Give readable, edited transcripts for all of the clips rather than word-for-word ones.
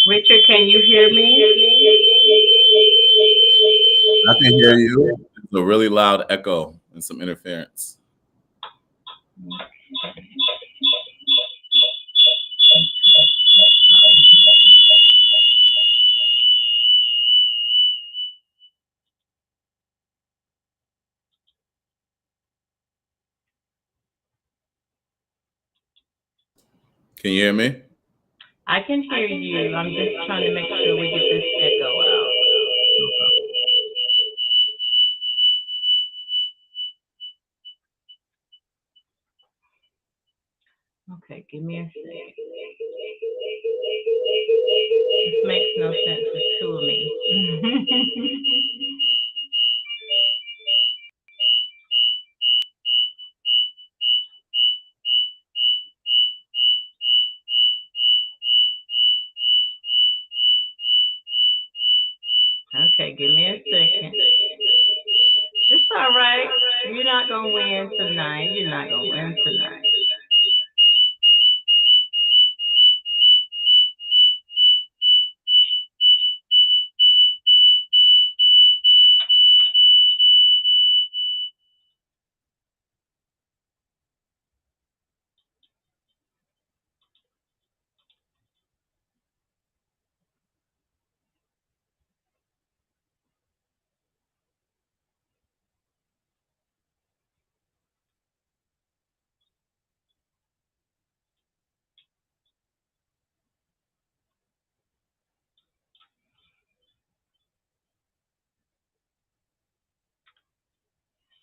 Richard, can you hear me? I can hear you. It's a really loud echo and some interference. Can you hear me? I can hear you. I'm just trying to make sure we get this echo out. Okay, give me a second. This makes no sense with two of me. Okay, give me a second. It's all right. You're not going to win tonight. You're not going to win tonight.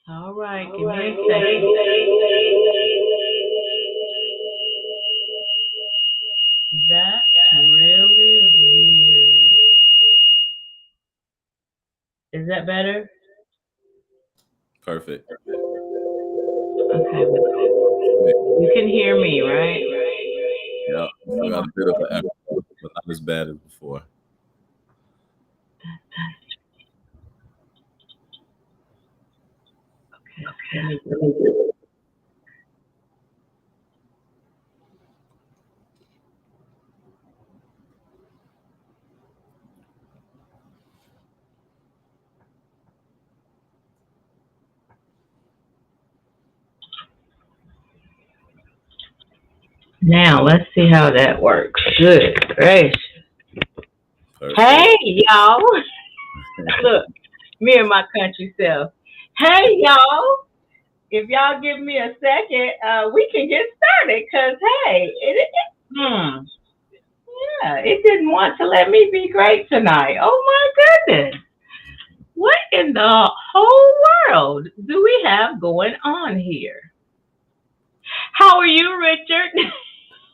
All right, give me a second. That's really weird. Is that better? Perfect. Okay. You can hear me, right? Yeah, I got a bit of an echo, but not as bad as before. Okay. Now let's see how that works. Good gracious. Perfect. Hey y'all. Look, me and my country self. Hey y'all. If y'all give me a second, we can get started. Cause hey, yeah, it didn't want to let me be great tonight. Oh my goodness. What in the whole world do we have going on here? How are you, Richard?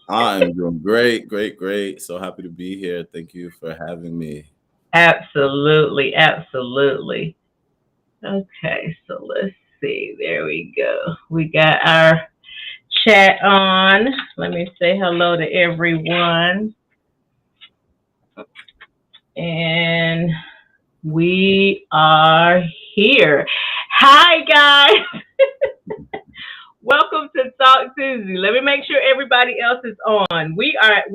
I'm doing great, great, great. So happy to be here. Thank you for having me. Absolutely, absolutely. Okay, so let's see. There we go. We got our chat on. Let me say hello to everyone. And we are here. Hi, guys. Welcome to Talk Tuesday. Let me make sure everybody else is on. We are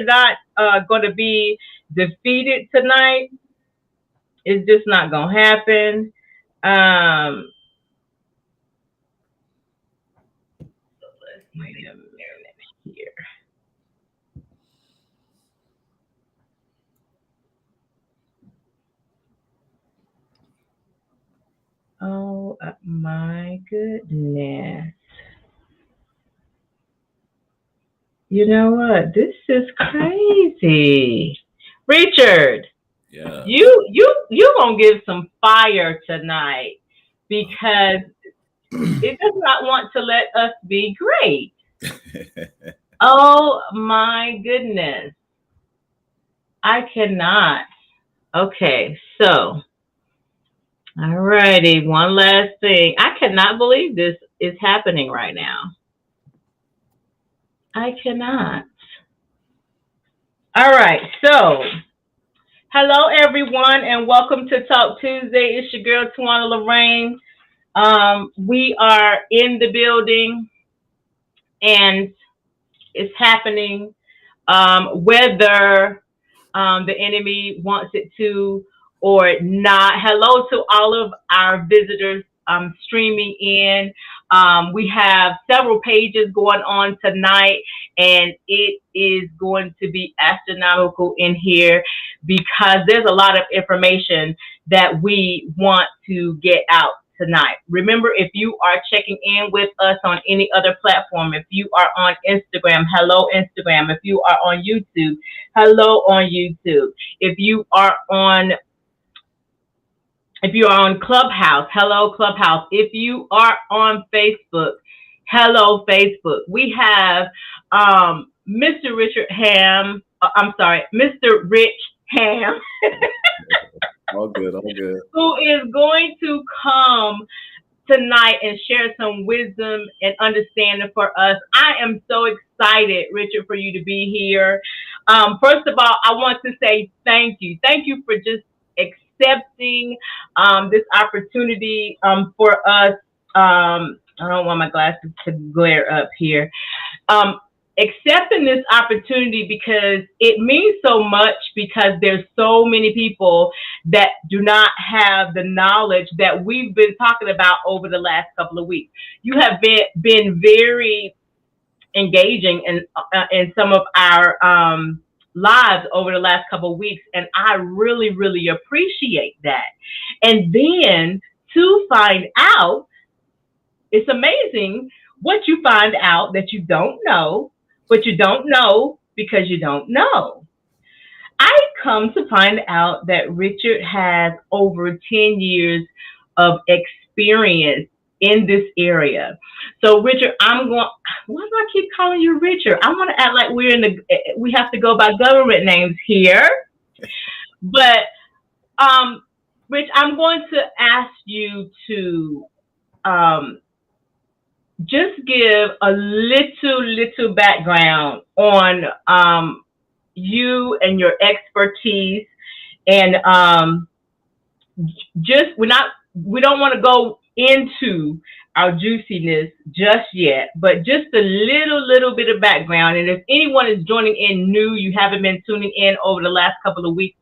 not going to be defeated tonight. It's just not going to happen. So let's wait a minute here. Oh my goodness. You know what? This is crazy. Richard, Yeah. you gonna give some fire tonight because it does not want to let us be great. Oh my goodness. I cannot. Okay, so alrighty, one last thing. I cannot believe this is happening right now. I cannot. All right, so hello everyone and welcome to Talk Tuesday. It's your girl Tawana Lorraine. We are in the building and it's happening. Whether the enemy wants it to or not. Hello to all of our visitors streaming in. We have several pages going on tonight, and it is going to be astronomical in here because there's a lot of information that we want to get out tonight. Remember, if you are checking in with us on any other platform, if you are on Instagram, hello Instagram. If you are on YouTube, hello on YouTube. If you are on Clubhouse, hello Clubhouse. If you are on Facebook, hello Facebook. We have Mr. Richard Ham. Mr. Rich Ham. All good, all good. Who is going to come tonight and share some wisdom and understanding for us. I am so excited, Richard, for you to be here. First of all, I want to say thank you. Thank you for just accepting this opportunity for us. I don't want my glasses to glare up here. Accepting this opportunity because it means so much, because there's so many people that do not have the knowledge that we've been talking about over the last couple of weeks. You have been very engaging in some of our lives over the last couple of weeks, and I really, really appreciate that. And then to find out, it's amazing what you find out that you don't know, but you don't know because you don't know. I come to find out that Richard has over 10 years of experience in this area. So Richard, why do I keep calling you Richard? I want to act like we have to go by government names here. But Rich, I'm going to ask you to just give a little background on you and your expertise, and we don't want to go into our juiciness just yet, but just a little bit of background. And if anyone is joining in new, you haven't been tuning in over the last couple of weeks,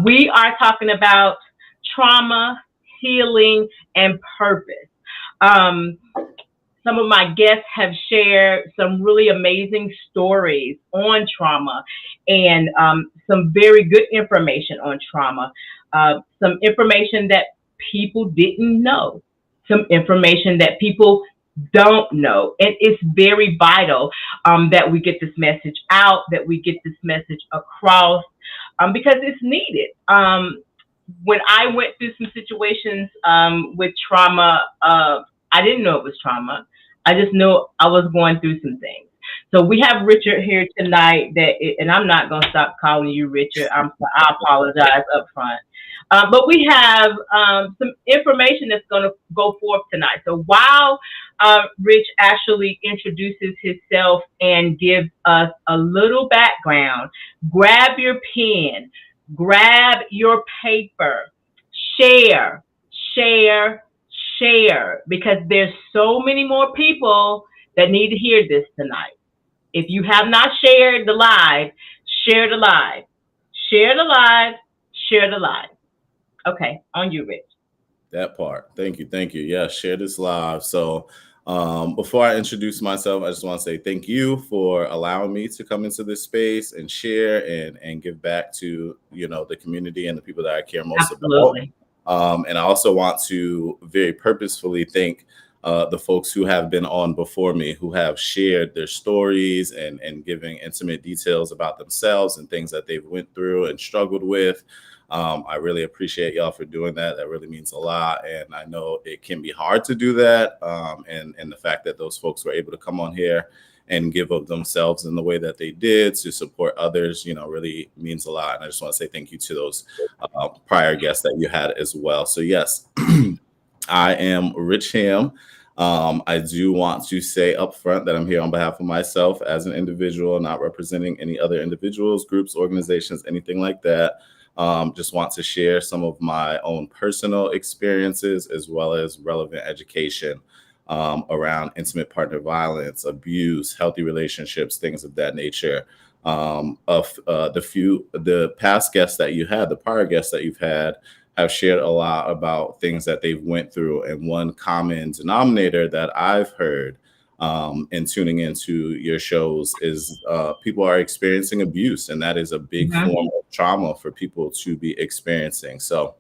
we are talking about trauma, healing, and purpose. Some of my guests have shared some really amazing stories on trauma, and some very good information on trauma, some information that people didn't know, some information that people don't know. And it's very vital that we get this message out, that we get this message across, because it's needed. When I went through some situations with trauma, I didn't know it was trauma. I just knew I was going through some things. So we have Richard here tonight, and I'm not going to stop calling you Richard. I apologize up front. But we have some information that's going to go forth tonight. So while Rich actually introduces himself and gives us a little background, grab your pen, grab your paper, share, because there's so many more people that need to hear this tonight. If you have not shared the live, share the live. Share the live, share the live. Okay, on you, Rich. That part. Thank you. Yeah, share this live. So before I introduce myself, I just want to say thank you for allowing me to come into this space and share and give back to, the community and the people that I care most Absolutely. about. And I also want to very purposefully thank the folks who have been on before me, who have shared their stories and giving intimate details about themselves and things that they've went through and struggled with. I really appreciate y'all for doing that. That really means a lot. And I know it can be hard to do that. And the fact that those folks were able to come on here and give of themselves in the way that they did to support others, really means a lot. And I just want to say thank you to those prior guests that you had as well. So yes, I am Rich Ham. I do want to say up front that I'm here on behalf of myself as an individual, not representing any other individuals, groups, organizations, anything like that. Just want to share some of my own personal experiences as well as relevant education around intimate partner violence, abuse, healthy relationships, things of that nature. of the past guests that you had, the prior guests that you've had, have shared a lot about things that they've went through. And one common denominator that I've heard in tuning into your shows is people are experiencing abuse, and that is a big form of trauma for people to be experiencing. So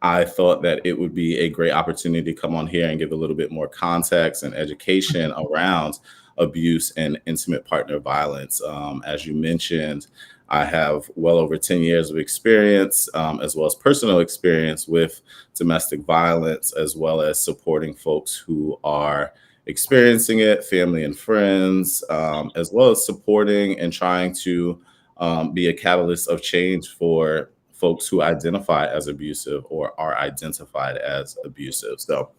I thought that it would be a great opportunity to come on here and give a little bit more context and education around abuse and intimate partner violence. As you mentioned, I have well over 10 years of experience, as well as personal experience with domestic violence, as well as supporting folks who are experiencing it, family and friends, as well as supporting and trying to be a catalyst of change for folks who identify as abusive or are identified as abusive. So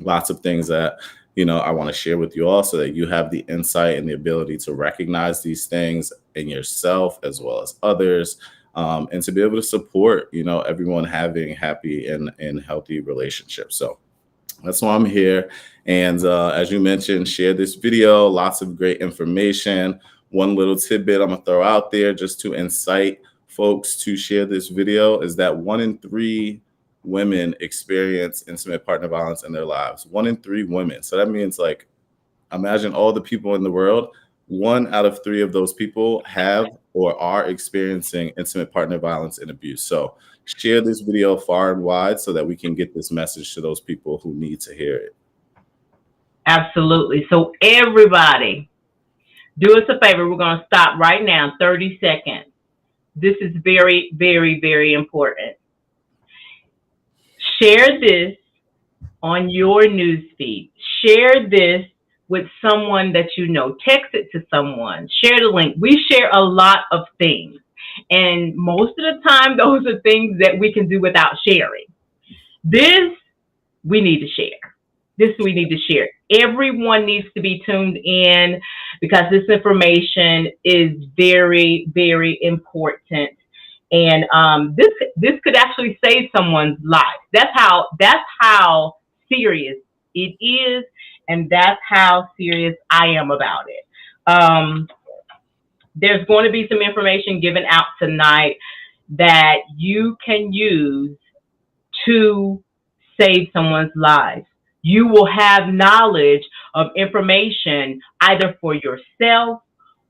lots of things that, I want to share with you all so that you have the insight and the ability to recognize these things in yourself as well as others, and to be able to support, everyone having happy and healthy relationships. So that's why I'm here. And as you mentioned, share this video, lots of great information. One little tidbit I'm gonna throw out there just to incite folks to share this video is that 1 in 3 women experience intimate partner violence in their lives. 1 in 3 women. So that means, like, imagine all the people in the world, 1 out of 3 of those people have or are experiencing intimate partner violence and abuse. So share this video far and wide so that we can get this message to those people who need to hear it. Absolutely. So everybody, do us a favor. We're going to stop right now, 30 seconds. This is very, very, very important. Share this on your newsfeed. Share this with someone that you know. Text it to someone. Share the link. We share a lot of things. And most of the time, those are things that we can do without sharing. This, we need to share. This we need to share. Everyone needs to be tuned in because this information is very, very important. And this could actually save someone's life. That's how serious it is, and that's how serious I am about it. There's going to be some information given out tonight that you can use to save someone's life. You will have knowledge of information either for yourself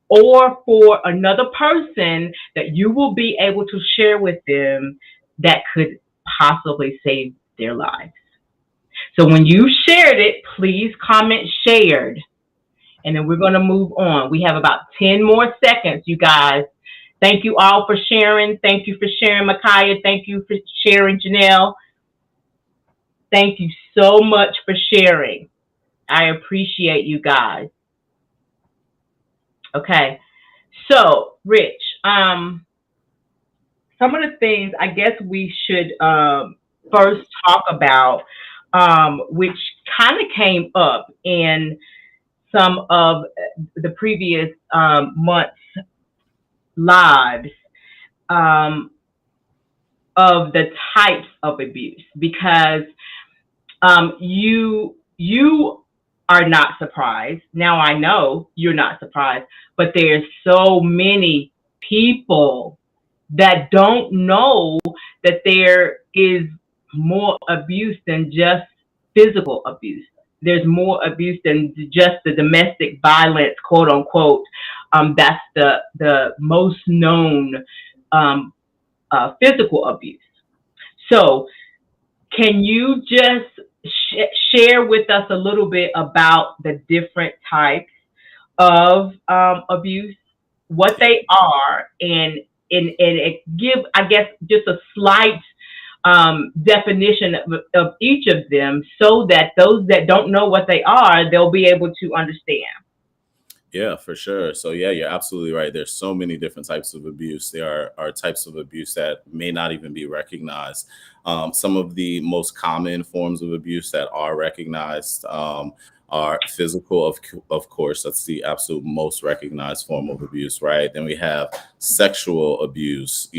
or for another person that you will be able to share with them that could possibly save their lives. So when you shared it, please comment shared. And then we're going to move on. We have about 10 more seconds, you guys. Thank you all for sharing. Thank you for sharing, Micaiah. Thank you for sharing, Janelle. Thank you so much for sharing. I appreciate you guys. Okay. So, Rich, some of the things I guess we should first talk about, which kind of came up in some of the previous months' lives, of the types of abuse, because you are not surprised. Now I know you're not surprised, but there's so many people that don't know that there is more abuse than just physical abuse. There's more abuse than just the domestic violence, quote unquote. That's the most known physical abuse. So can you just share with us a little bit about the different types of abuse, what they are, and give, I guess, just a slight definition of each of them so that those that don't know what they are, they'll be able to understand. Yeah, for sure. So yeah, you're absolutely right. There's so many different types of abuse. There are types of abuse that may not even be recognized. Some of the most common forms of abuse that are recognized are physical, of course. That's the absolute most recognized form of abuse, right? Then we have sexual abuse,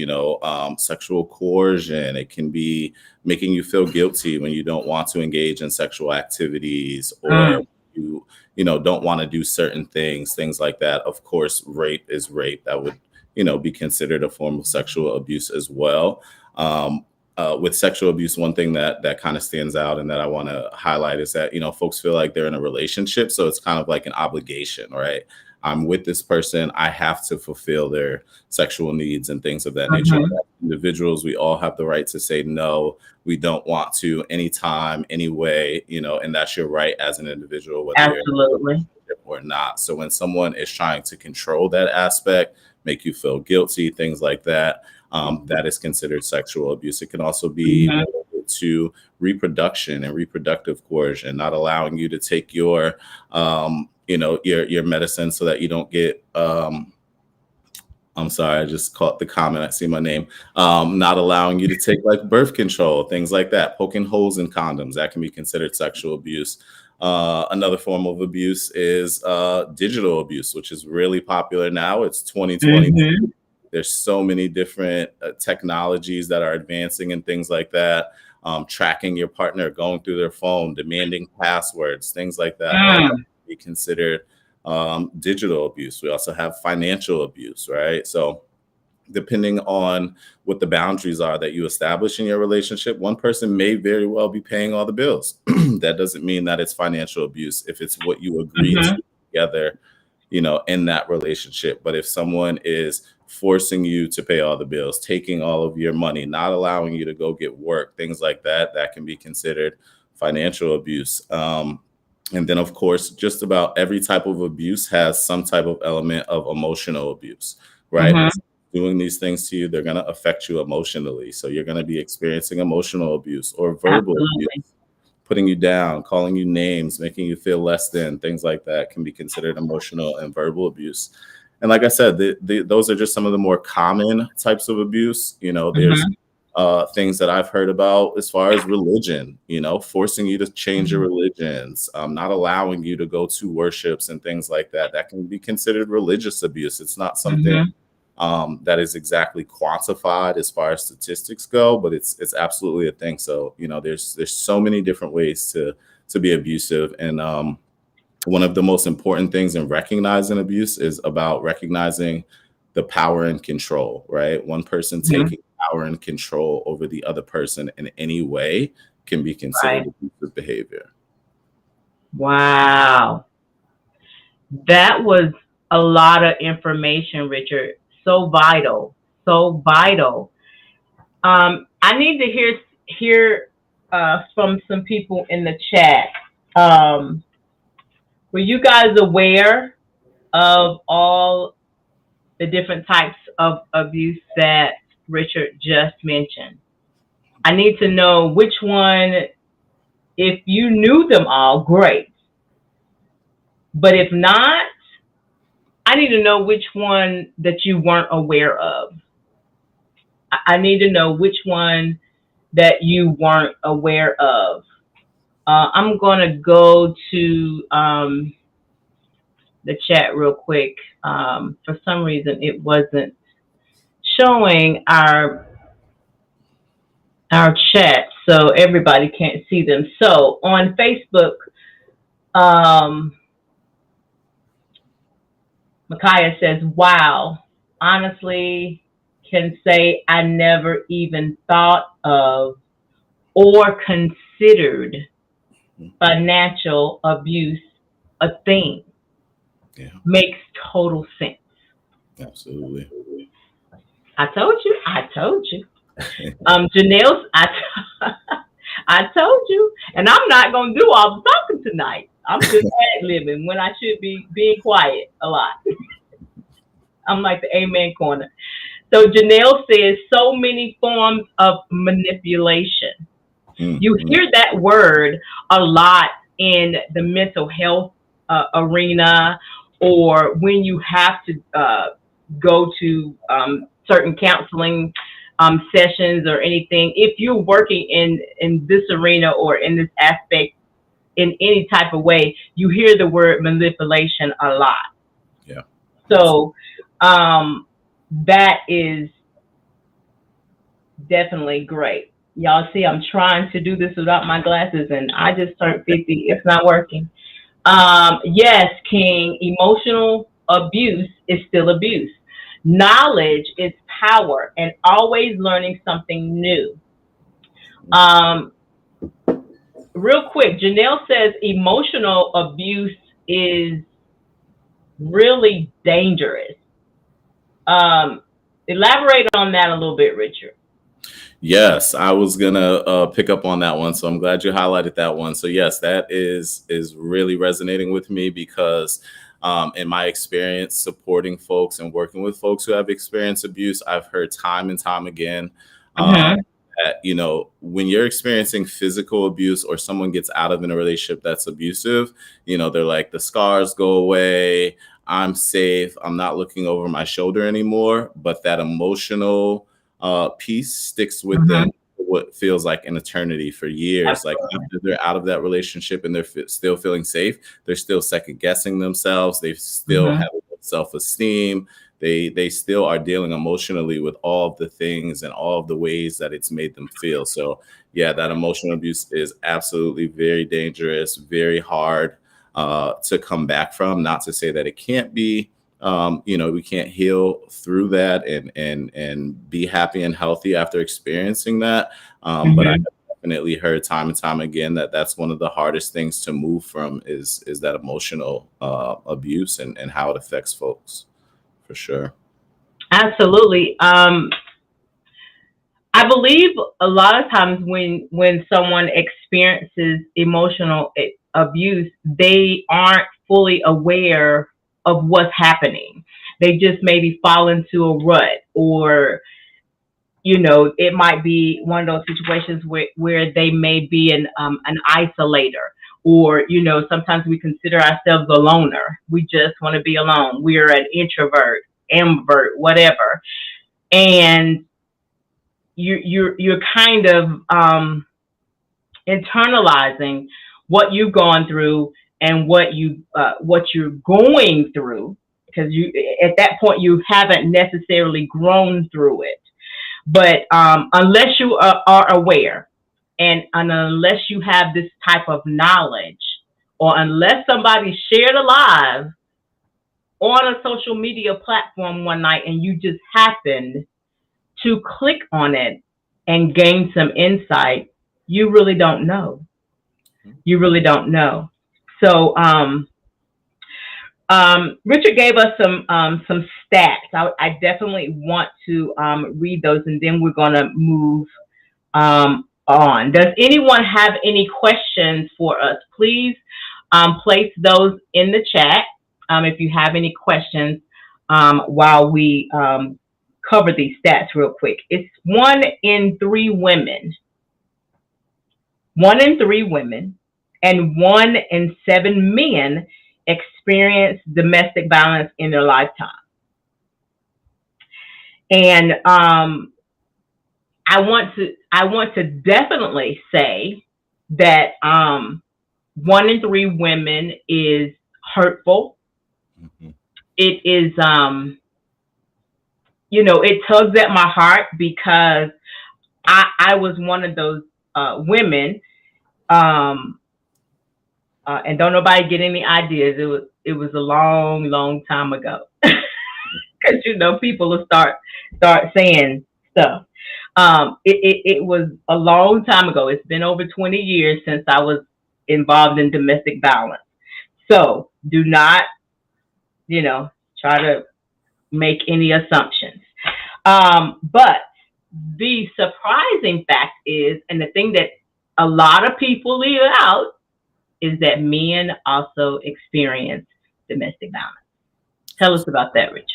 sexual coercion. It can be making you feel guilty when you don't want to engage in sexual activities, or you know, don't want to do certain things like that. Of course, rape is rape. That would, you know, be considered a form of sexual abuse as well. With sexual abuse, one thing that kind of stands out and that I want to highlight is that, you know, folks feel like they're in a relationship. So it's kind of like an obligation, right? I'm with this person. I have to fulfill their sexual needs and things of that nature. Mm-hmm. Individuals, we all have the right to say, no, we don't want to, anytime, any way, you know, and that's your right as an individual, whether you're in a Absolutely. relationship or not. So when someone is trying to control that aspect, make you feel guilty, things like that, that is considered sexual abuse. It can also be Mm-hmm. related to reproduction and reproductive coercion, not allowing you to take your, you know, your medicine so that you don't get, I'm sorry, I just caught the comment. I see my name. Not allowing you to take like birth control, things like that, poking holes in condoms, that can be considered sexual abuse. Another form of abuse is digital abuse, which is really popular now. It's 2020. Mm-hmm. There's so many different technologies that are advancing and things like that. Tracking your partner, going through their phone, demanding passwords, things like that. All be considered digital abuse. We also have financial abuse, right? So depending on what the boundaries are that you establish in your relationship, one person may very well be paying all the bills. That doesn't mean that it's financial abuse if it's what you agreed Mm-hmm. to together, you know, in that relationship. But if someone is forcing you to pay all the bills, taking all of your money, not allowing you to go get work, things like that, that can be considered financial abuse. And then, of course, just about every type of abuse has some type of element of emotional abuse, right? Mm-hmm. When someone's doing these things to you, they're going to affect you emotionally. So you're going to be experiencing emotional abuse or verbal abuse, Absolutely. putting you down, calling you names, making you feel less than, things like that can be considered emotional and verbal abuse. And like I said, those are just some of the more common types of abuse. You know, there's Mm-hmm. things that I've heard about as far as religion, you know, forcing you to change your Mm-hmm. religions, not allowing you to go to worships and things like that. That can be considered religious abuse. It's not something Mm-hmm. that is exactly quantified as far as statistics go, but it's absolutely a thing. So, you know, there's so many different ways to be abusive. And one of the most important things in recognizing abuse is about recognizing the power and control, right? One person Mm-hmm. taking power and control over the other person in any way can be Right. considered abusive behavior. Wow. That was a lot of information, Richard. So vital. So vital. I need to hear from some people in the chat. Were you guys aware of all the different types of abuse that Richard just mentioned? I need to know which one, if you knew them all, great. But if not, I need to know which one that you weren't aware of. I need to know which one that you weren't aware of. I'm going to go to the chat real quick. For some reason, it wasn't showing our chat, so everybody can't see them. So on Facebook, Micaiah says, "Wow, honestly, can say I never even thought of or considered financial abuse a thing. Yeah, Makes total sense." absolutely. I told you. I told you. Janelle, I told you, and I'm not gonna do all the talking tonight. I'm just ad-libbing when I should be being quiet a lot. I'm like the amen corner. So Janelle says so many forms of manipulation. You hear that word a lot in the mental health arena, or when you have to go to certain counseling sessions or anything. If you're working in this arena or in this aspect in any type of way, you hear the word manipulation a lot. Yeah. So that is definitely great. Y'all see, I'm trying to do this without my glasses, and I just turned 50. It's not working. Yes, King, emotional abuse is still abuse. Knowledge is power, and always learning something new. Um, Real quick, Janelle says emotional abuse is really dangerous. Um, Elaborate on that a little bit, Richard. Yes, I was gonna pick up on that one, so I'm glad you highlighted that one. So yes, that is really resonating with me because in my experience supporting folks and working with folks who have experienced abuse, I've heard time and time again Mm-hmm. that when you're experiencing physical abuse or someone gets out of in a relationship that's abusive, they're like the scars go away, I'm safe, I'm not looking over my shoulder anymore, but that emotional piece sticks with Mm-hmm. them for what feels like an eternity for years. Like Absolutely. after they're out of that relationship and they're still feeling safe, they're still second guessing themselves. They still Mm-hmm. have self-esteem. They still are dealing emotionally with all of the things and all of the ways that it's made them feel. So yeah, that emotional abuse is absolutely very dangerous, very hard to come back from. Not to say that it can't be. We can't heal through that and be happy and healthy after experiencing that. But I Mm-hmm. have definitely heard time and time again that that's one of the hardest things to move from is that emotional abuse and how it affects folks, for sure. Absolutely. I believe a lot of times when someone experiences emotional abuse, they aren't fully aware of what's happening. They just maybe fall into a rut, or it might be one of those situations where they may be an isolator, or sometimes we consider ourselves a loner. We just want to be alone. We're an introvert, ambivert, whatever, and you're kind of internalizing what you've gone through and what you're going through, because you at that point you haven't necessarily grown through it. But unless you are aware, and unless you have this type of knowledge, or unless somebody shared alive on a social media platform one night and you just happened to click on it and gain some insight, you really don't know. You really don't know. So, Richard gave us some stats. I definitely want to read those, and then we're going to move on. Does anyone have any questions for us? Please place those in the chat if you have any questions while we cover these stats real quick. It's 1 in 3 women, and 1 in 7 men experience domestic violence in their lifetime. And I want to definitely say that 1 in 3 women is hurtful. Mm-hmm. It is it tugs at my heart because I was one of those women. And don't nobody get any ideas. It was a long time ago, because people will start saying stuff. It was a long time ago. It's been over 20 years since I was involved in domestic violence. So do not, try to make any assumptions. But the surprising fact is, and the thing that a lot of people leave out, is that men also experience domestic violence. Tell us about that, Rich.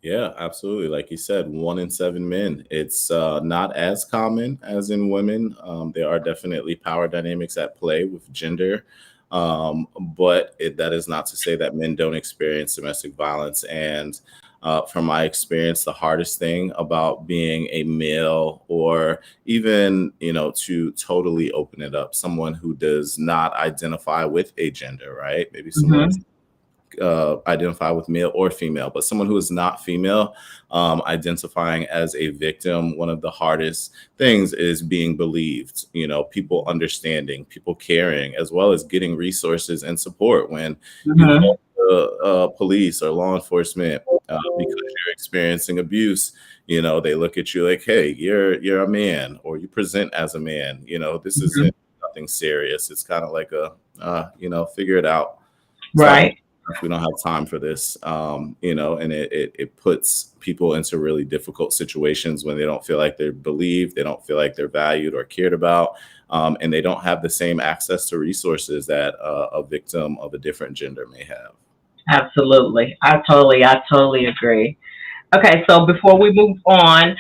Yeah, absolutely. Like you said, 1 in 7 men. It's not as common as in women. There are definitely power dynamics at play with gender. But that is not to say that men don't experience domestic violence. And from my experience, the hardest thing about being a male, or even, to totally open it up, someone who does not identify with a gender, right? Maybe someone Mm-hmm. is identify with male or female, but someone who is not female, identifying as a victim, one of the hardest things is being believed, people understanding, people caring, as well as getting resources and support when you call the police or law enforcement because you're experiencing abuse. They look at you like, hey, you're a man, or you present as a man. This isn't nothing serious. It's kind of like figure it out. Right. We don't have time for this, and it puts people into really difficult situations when they don't feel like they're believed, they don't feel like they're valued or cared about, and they don't have the same access to resources that a victim of a different gender may have. Absolutely. I totally agree. Okay, so before we move on,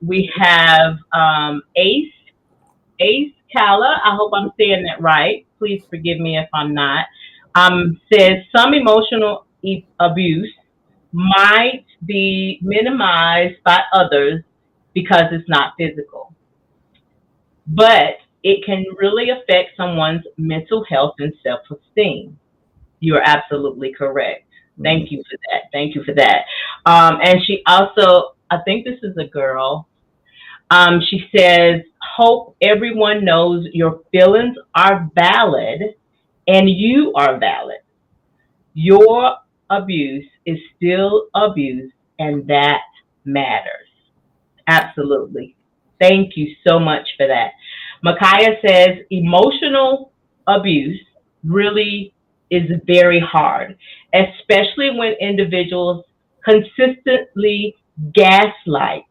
we have Ace Kala. I hope I'm saying that right. Please forgive me if I'm not. Says some emotional abuse might be minimized by others because it's not physical, but it can really affect someone's mental health and self-esteem. You are absolutely correct. Thank you for that. And she also, I think this is a girl. She says, hope everyone knows your feelings are valid and you are valid. Your abuse is still abuse, and that matters. Absolutely. Thank you so much for that. Micaiah says emotional abuse really is very hard, especially when individuals consistently gaslight,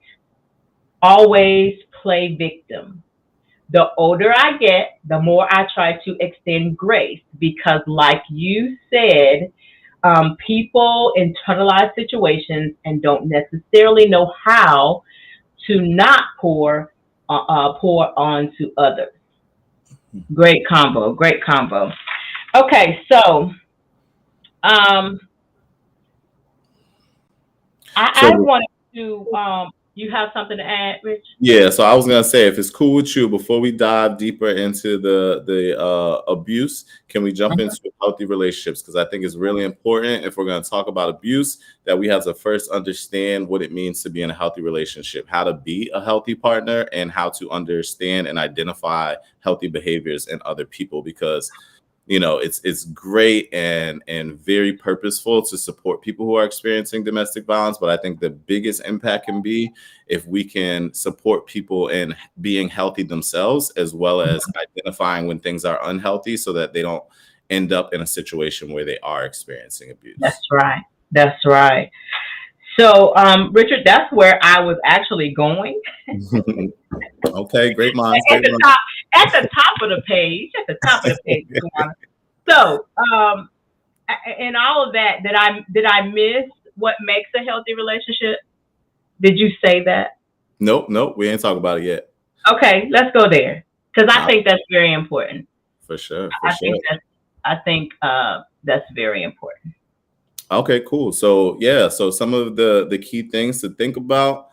always play victim. The older I get, the more I try to extend grace because, like you said, people internalize situations and don't necessarily know how to not pour on to others. Great combo. Okay, so I wanted to. You have something to add, Rich? Yeah, so I was gonna say, if it's cool with you, before we dive deeper into the abuse, can we jump into healthy relationships? Because I think it's really important, if we're gonna talk about abuse, that we have to first understand what it means to be in a healthy relationship, how to be a healthy partner, and how to understand and identify healthy behaviors in other people. Because it's great and very purposeful to support people who are experiencing domestic violence. But I think the biggest impact can be if we can support people in being healthy themselves, as well as identifying when things are unhealthy so that they don't end up in a situation where they are experiencing abuse. That's right. So, Richard, that's where I was actually going. Okay, great minds. At the top of the page. So, in all of that, did I miss what makes a healthy relationship? Did you say that? Nope, we ain't talking about it yet. Okay, let's go there, because I think that's very important. For sure. I think that's very important. Okay, cool. So so some of the key things to think about,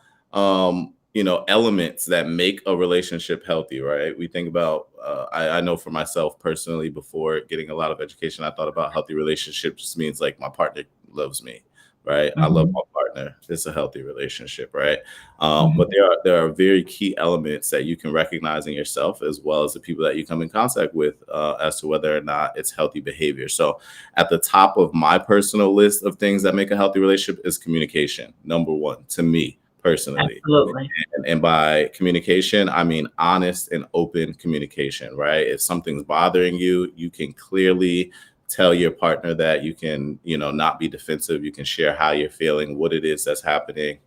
elements that make a relationship healthy, right? We think about, I know for myself personally, before getting a lot of education, I thought about healthy relationships just means like my partner loves me, right? I love my partner. It's a healthy relationship, right? But there are very key elements that you can recognize in yourself, as well as the people that you come in contact with, as to whether or not it's healthy behavior. So at the top of my personal list of things that make a healthy relationship is communication. Number one, to me personally. Absolutely. And by communication, I mean honest and open communication, right? If something's bothering you, you can clearly tell your partner that. You can, not be defensive. You can share how you're feeling, what it is that's happening,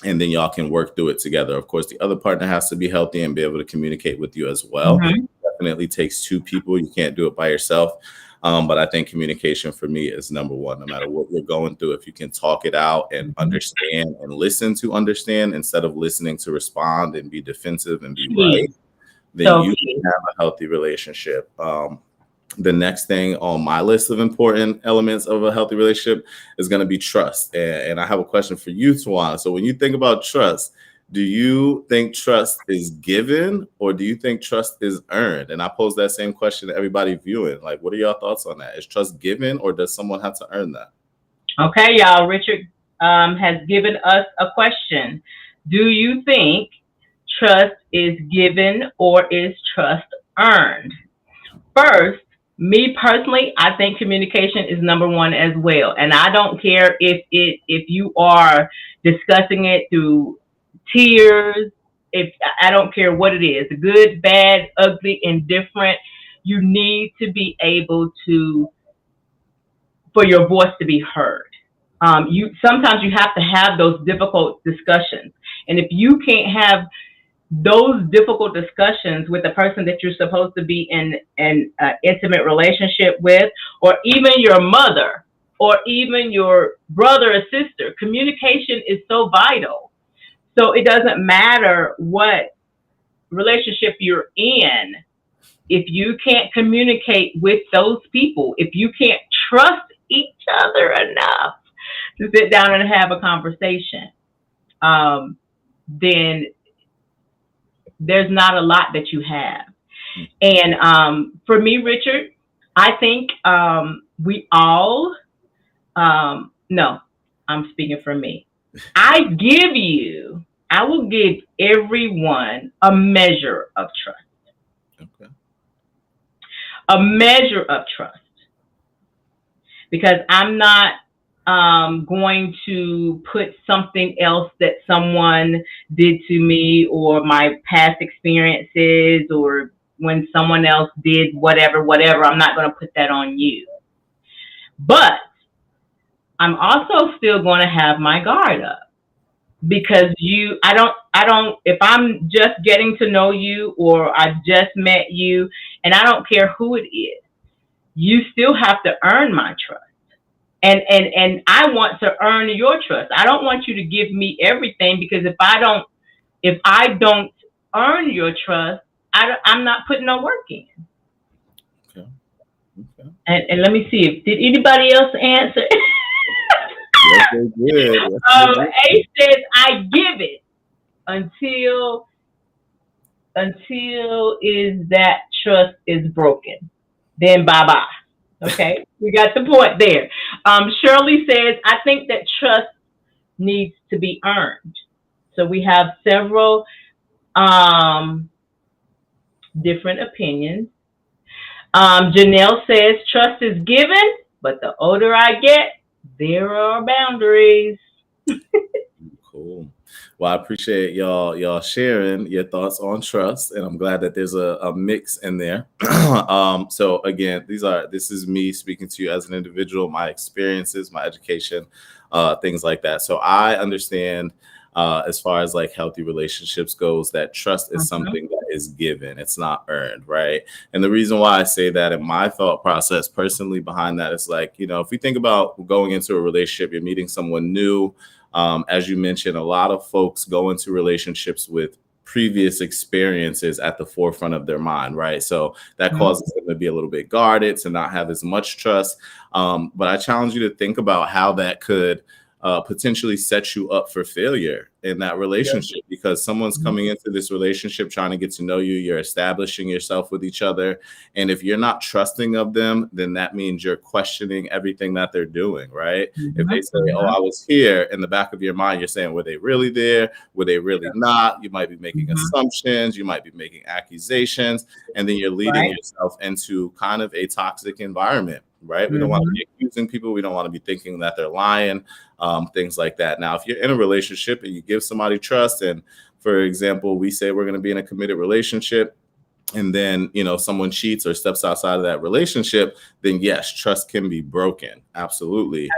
and then y'all can work through it together. Of course, the other partner has to be healthy and be able to communicate with you as well. It definitely takes two people. You can't do it by yourself. But I think communication for me is number one. No matter what you're going through, if you can talk it out and understand and listen to understand instead of listening to respond and be defensive and be right, then you can have a healthy relationship. The next thing on my list of important elements of a healthy relationship is going to be trust. And I have a question for you, Tawana. So when you think about trust, Do you think trust is given or do you think trust is earned? And I pose that same question to everybody viewing. Like, what are your thoughts on that? Is trust given or does someone have to earn that? Okay, y'all. Richard has given us a question. Do you think trust is given or is trust earned? First, me personally, I think communication is number one as well. And I don't care if you are discussing it through tears, if I don't care what it is, good, bad, ugly, indifferent, you need to be able to, for your voice to be heard. You sometimes you have to have those difficult discussions. And if you can't have those difficult discussions with the person that you're supposed to be in an intimate relationship with, or even your mother, or even your brother or sister, communication is so vital. So it doesn't matter what relationship you're in. If you can't communicate with those people, if you can't trust each other enough to sit down and have a conversation, then there's not a lot that you have. And for me, Richard, I think we all, no, I'm speaking for me. I will give everyone a measure of trust. Okay. A measure of trust. Because I'm not going to put something else that someone did to me, or my past experiences, or when someone else did whatever, I'm not going to put that on you. But I'm also still going to have my guard up, because I don't, if I'm just getting to know you, or I just met you, and I don't care who it is, you still have to earn my trust. And I want to earn your trust. I don't want you to give me everything, because if I don't earn your trust, I'm not putting no work in. Okay. Okay. And let me see, did anybody else answer? Yes, they did. A says, I give it until is that trust is broken. Then bye-bye. Okay, we got the point there. Shirley says, I think that trust needs to be earned. So we have several different opinions. Janelle says, trust is given, but the older I get, there are boundaries. Cool. Well, I appreciate y'all sharing your thoughts on trust, and I'm glad that there's a mix in there. So again, this is me speaking to you as an individual, my experiences, my education, things like that. So I understand as far as like healthy relationships goes, that trust is something that is given. It's not earned, right? And the reason why I say that in my thought process personally behind that is like, if we think about going into a relationship, you're meeting someone new. As you mentioned, a lot of folks go into relationships with previous experiences at the forefront of their mind, right? So that causes them to be a little bit guarded, to not have as much trust. But I challenge you to think about how that could potentially set you up for failure in that relationship, because someone's coming into this relationship trying to get to know you. You're establishing yourself with each other. And if you're not trusting of them, then that means you're questioning everything that they're doing, right? If they say, oh, I was here, in the back of your mind, you're saying, were they really there? Were they really not? You might be making assumptions. You might be making accusations. And then you're leading yourself into kind of a toxic environment, right? We don't want to be accusing people. We don't want to be thinking that they're lying, things like that. Now, if you're in a relationship and you give somebody trust, and for example, we say we're going to be in a committed relationship, and then, someone cheats or steps outside of that relationship, then yes, trust can be broken. Absolutely.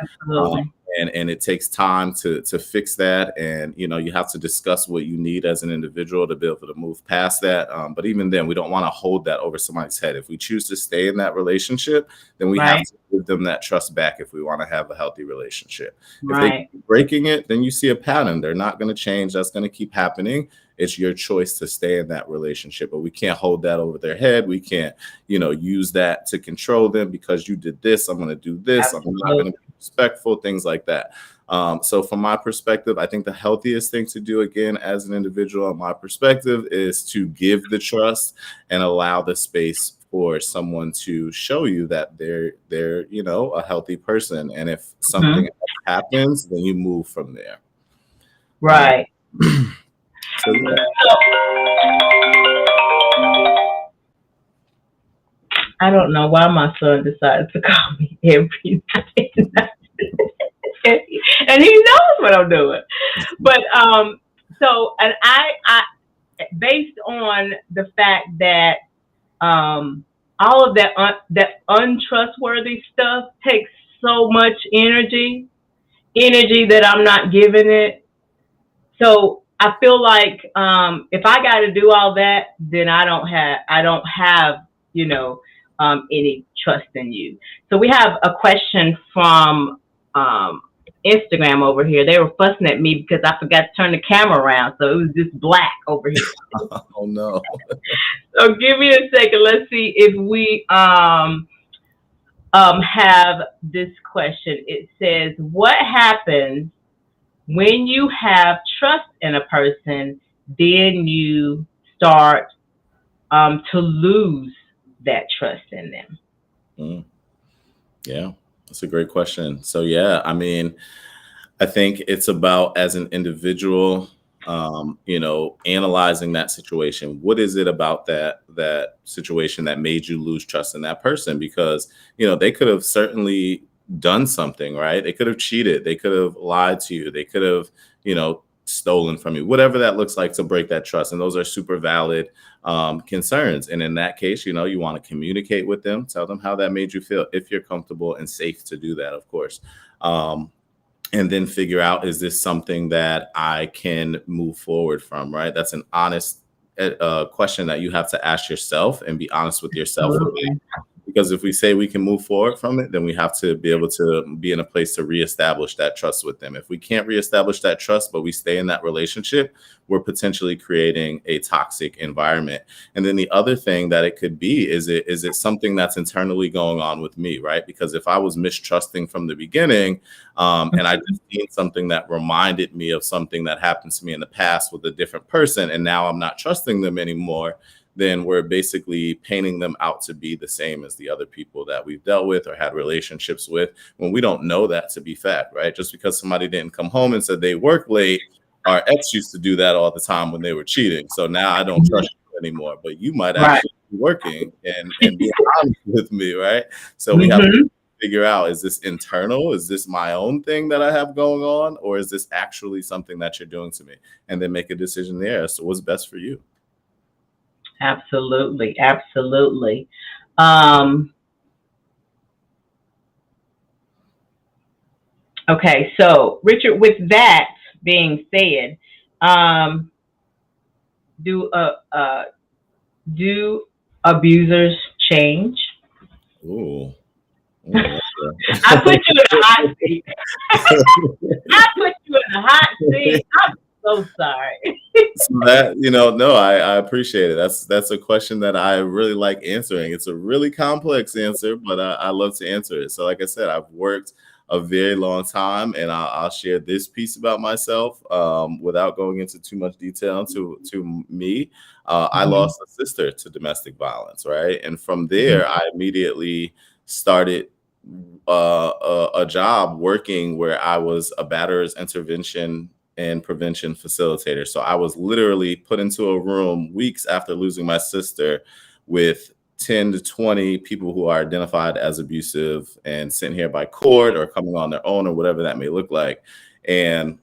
And it takes time to fix that. And, you have to discuss what you need as an individual to be able to move past that. But even then, we don't want to hold that over somebody's head. If we choose to stay in that relationship, then we have to give them that trust back if we want to have a healthy relationship. If they keep breaking it, then you see a pattern. They're not going to change. That's going to keep happening. It's your choice to stay in that relationship, but we can't hold that over their head. We can't, use that to control them. Because you did this, I'm going to do this. I'm not going to be respectful, things like that. So from my perspective, I think the healthiest thing to do, again, as an individual, my perspective, is to give the trust and allow the space for someone to show you that they're a healthy person. And if something happens, then you move from there. Right. So, yeah. I don't know why my son decides to call me every day. And he knows what I'm doing. But so, and I based on the fact that all of that that untrustworthy stuff takes so much energy that I'm not giving it. So I feel like if I got to do all that, then I don't have any trust in you. So we have a question from Instagram over here. They were fussing at me because I forgot to turn the camera around, so it was just black over here. Oh no. So give me a second. Let's see if we have this question. It says, what happens when you have trust in a person, then you start to lose that trust in them? Yeah, that's a great question. So yeah, I mean, I think it's about, as an individual, analyzing that situation. What is it about that situation that made you lose trust in that person? Because they could have certainly done something, right? They could have cheated, they could have lied to you, they could have stolen from you, whatever that looks like, to break that trust. And those are super valid concerns. And in that case, you want to communicate with them, tell them how that made you feel, if you're comfortable and safe to do that, of course. And then figure out, is this something that I can move forward from, right? That's an honest question that you have to ask yourself, and be honest with yourself. Because if we say we can move forward from it, then we have to be able to be in a place to reestablish that trust with them. If we can't reestablish that trust, but we stay in that relationship, we're potentially creating a toxic environment. And then the other thing that it could be is it something that's internally going on with me, right? Because if I was mistrusting from the beginning, and I just seen something that reminded me of something that happened to me in the past with a different person, and now I'm not trusting them anymore, then we're basically painting them out to be the same as the other people that we've dealt with or had relationships with, when we don't know that to be fact, right? Just because somebody didn't come home and said they work late, our ex used to do that all the time when they were cheating. So now I don't trust you anymore, but you might actually be working and being honest with me, right? So we have to figure out, is this internal? Is this my own thing that I have going on? Or is this actually something that you're doing to me? And then make a decision there as to what's best for you. Absolutely. Absolutely. Okay, so Richard, with that being said, do abusers change? Ooh. I put you in the hot seat. I put you in the hot seat. I'm so sorry. So that, no, I appreciate it. That's a question that I really like answering. It's a really complex answer, but I love to answer it. So like I said, I've worked a very long time, and I'll share this piece about myself without going into too much detail. To me, I lost a sister to domestic violence, right? And from there, I immediately started a job working where I was a batterers intervention and prevention facilitator. So I was literally put into a room weeks after losing my sister with 10 to 20 people who are identified as abusive and sent here by court or coming on their own or whatever that may look like. And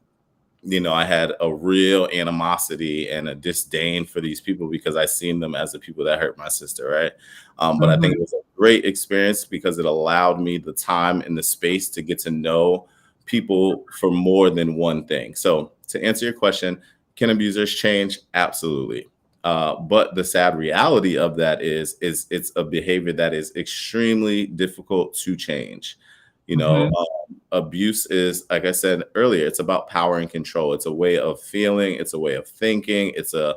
I had a real animosity and a disdain for these people because I seen them as the people that hurt my sister, right? But I think it was a great experience because it allowed me the time and the space to get to know people for more than one thing. So to answer your question, can abusers change? Absolutely. But the sad reality of that is it's a behavior that is extremely difficult to change. Abuse is, like I said earlier, it's about power and control. It's a way of feeling. It's a way of thinking. It's a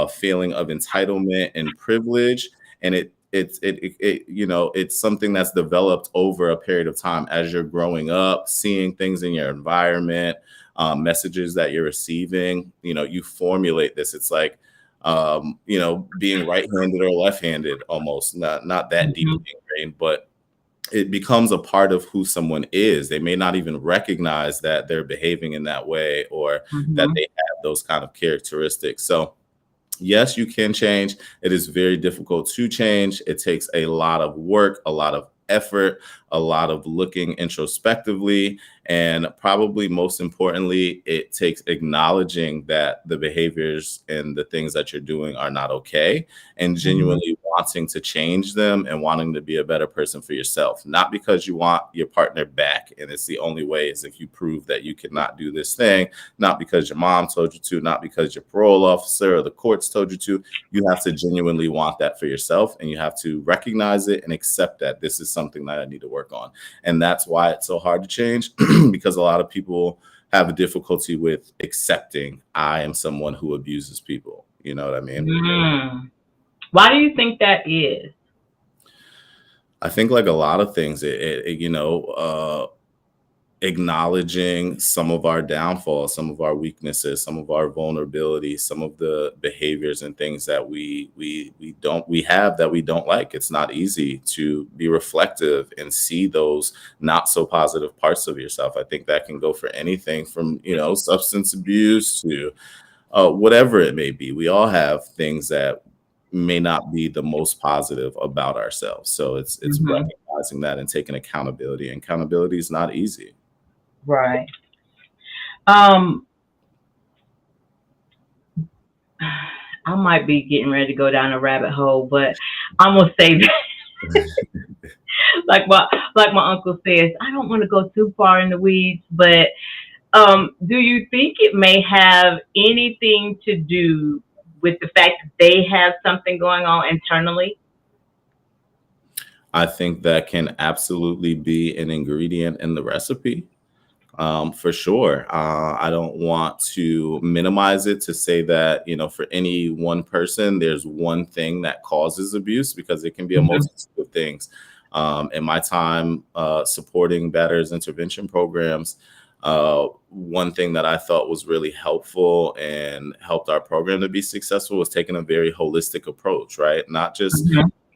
feeling of entitlement and privilege. And it's something that's developed over a period of time as you're growing up, seeing things in your environment, messages that you're receiving. You formulate this. It's like being right-handed or left-handed, almost not that deeply ingrained, but it becomes a part of who someone is. They may not even recognize that they're behaving in that way, or that they have those kind of characteristics. So yes, you can change. It is very difficult to change. It takes a lot of work, a lot of effort, a lot of looking introspectively, and probably most importantly, it takes acknowledging that the behaviors and the things that you're doing are not okay, and genuinely wanting to change them and wanting to be a better person for yourself. Not because you want your partner back and it's the only way is if you prove that you cannot do this thing, not because your mom told you to, not because your parole officer or the courts told you to. You have to genuinely want that for yourself, and you have to recognize it and accept that this is something that I need to work on. And that's why it's so hard to change, because a lot of people have a difficulty with accepting I am someone who abuses people. You know what I mean? Why do you think that is? I think like a lot of things, acknowledging some of our downfalls, some of our weaknesses, some of our vulnerabilities, some of the behaviors and things that we have that we don't like. It's not easy to be reflective and see those not so positive parts of yourself. I think that can go for anything from, substance abuse to whatever it may be. We all have things that may not be the most positive about ourselves. So it's recognizing that and taking accountability. And accountability is not easy. Right. I might be getting ready to go down a rabbit hole, but I'm gonna say like my uncle says, I don't want to go too far in the weeds, but do you think it may have anything to do with the fact that they have something going on internally? I think that can absolutely be an ingredient in the recipe. For sure. I don't want to minimize it to say that, for any one person, there's one thing that causes abuse, because it can be a multitude of things. In my time supporting Batterers intervention programs, one thing that I thought was really helpful and helped our program to be successful was taking a very holistic approach, right? Not just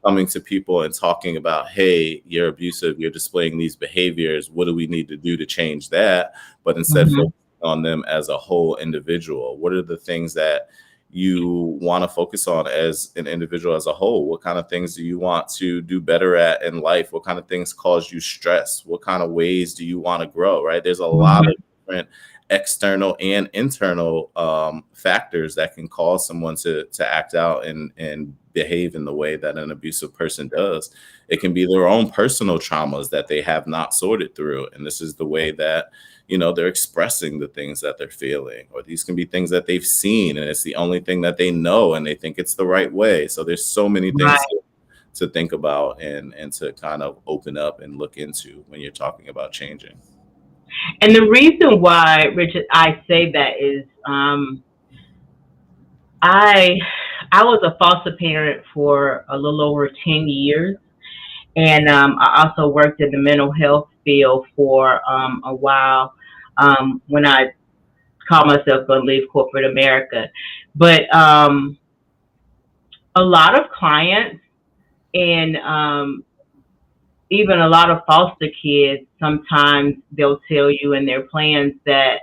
coming to people and talking about, hey, you're abusive, you're displaying these behaviors, what do we need to do to change that? But instead focusing on them as a whole individual. What are the things that you want to focus on as an individual as a whole? What kind of things do you want to do better at in life? What kind of things cause you stress? What kind of ways do you want to grow, right? There's a lot of different external and internal factors that can cause someone to act out and behave in the way that an abusive person does. It can be their own personal traumas that they have not sorted through. And this is the way that, they're expressing the things that they're feeling, or these can be things that they've seen and it's the only thing that they know and they think it's the right way. So there's so many things to think about and to kind of open up and look into when you're talking about changing. And the reason why, Richard, I say that is I was a foster parent for a little over 10 years. And I also worked in the mental health field for a while when I called myself going to leave corporate America. But a lot of clients and even a lot of foster kids, sometimes they'll tell you in their plans that,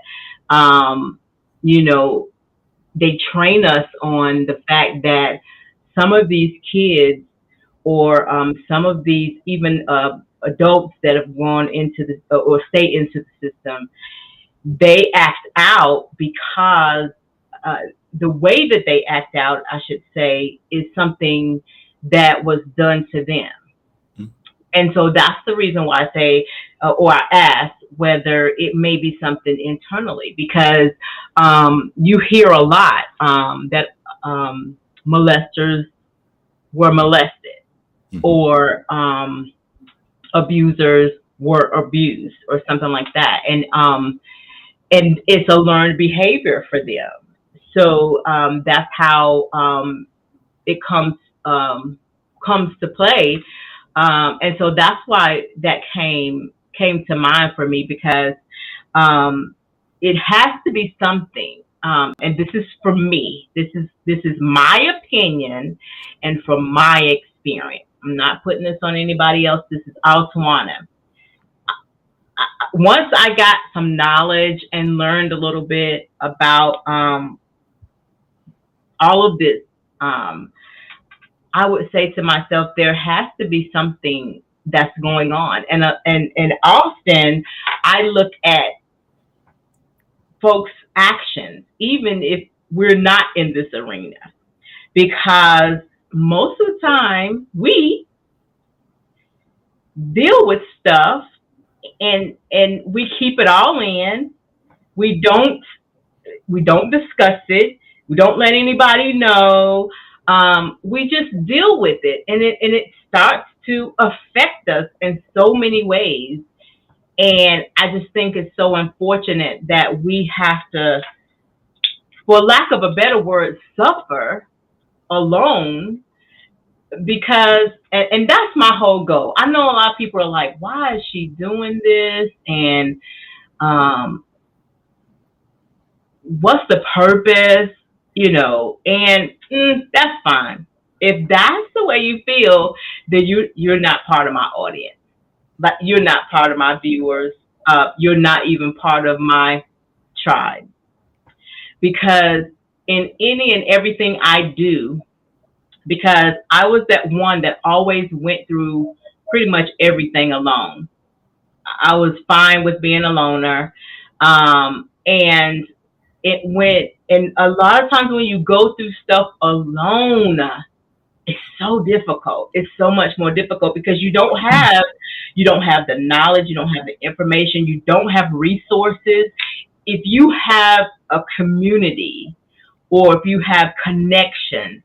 they train us on the fact that some of these kids or some of these even adults that have gone into the or stay into the system, they act out because the way that they act out, I should say, is something that was done to them. And so that's the reason why I say, or I ask whether it may be something internally, because you hear a lot that molesters were molested or abusers were abused or something like that. And it's a learned behavior for them. So that's how it comes comes to play. And so that's why that came to mind for me, because it has to be something. And this is for me. This is my opinion and from my experience. I'm not putting this on anybody else. This is all Tawana. Once I got some knowledge and learned a little bit about all of this, I would say to myself, there has to be something that's going on. And often I look at folks' actions, even if we're not in this arena, because most of the time we deal with stuff and we keep it all in. We don't discuss it. We don't let anybody know. We just deal with it, and it starts to affect us in so many ways. And I just think it's so unfortunate that we have to, for lack of a better word, suffer alone, because, and that's my whole goal. I know a lot of people are like, why is she doing this? And what's the purpose? And that's fine. If that's the way you feel, then you're not part of my audience. But you're not part of my viewers. You're not even part of my tribe. Because in any and everything I do, because I was that one that always went through pretty much everything alone. I was fine with being a loner. And it went, and a lot of times when you go through stuff alone, it's so difficult. It's so much more difficult because you don't have the knowledge, you don't have the information, you don't have resources. If you have a community or if you have connections,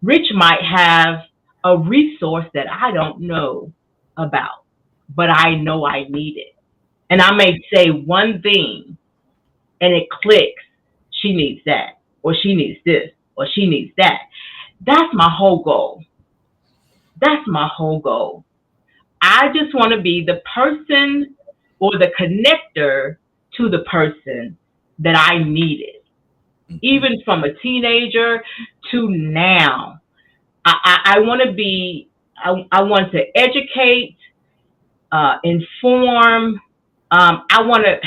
Rich might have a resource that I don't know about, but I know I need it. And I may say one thing and it clicks. She needs that, or she needs this, or she needs that. That's my whole goal. That's my whole goal. I just want to be the person or the connector to the person that I needed. Even from a teenager to now. I want to be, I want to educate, inform. I want to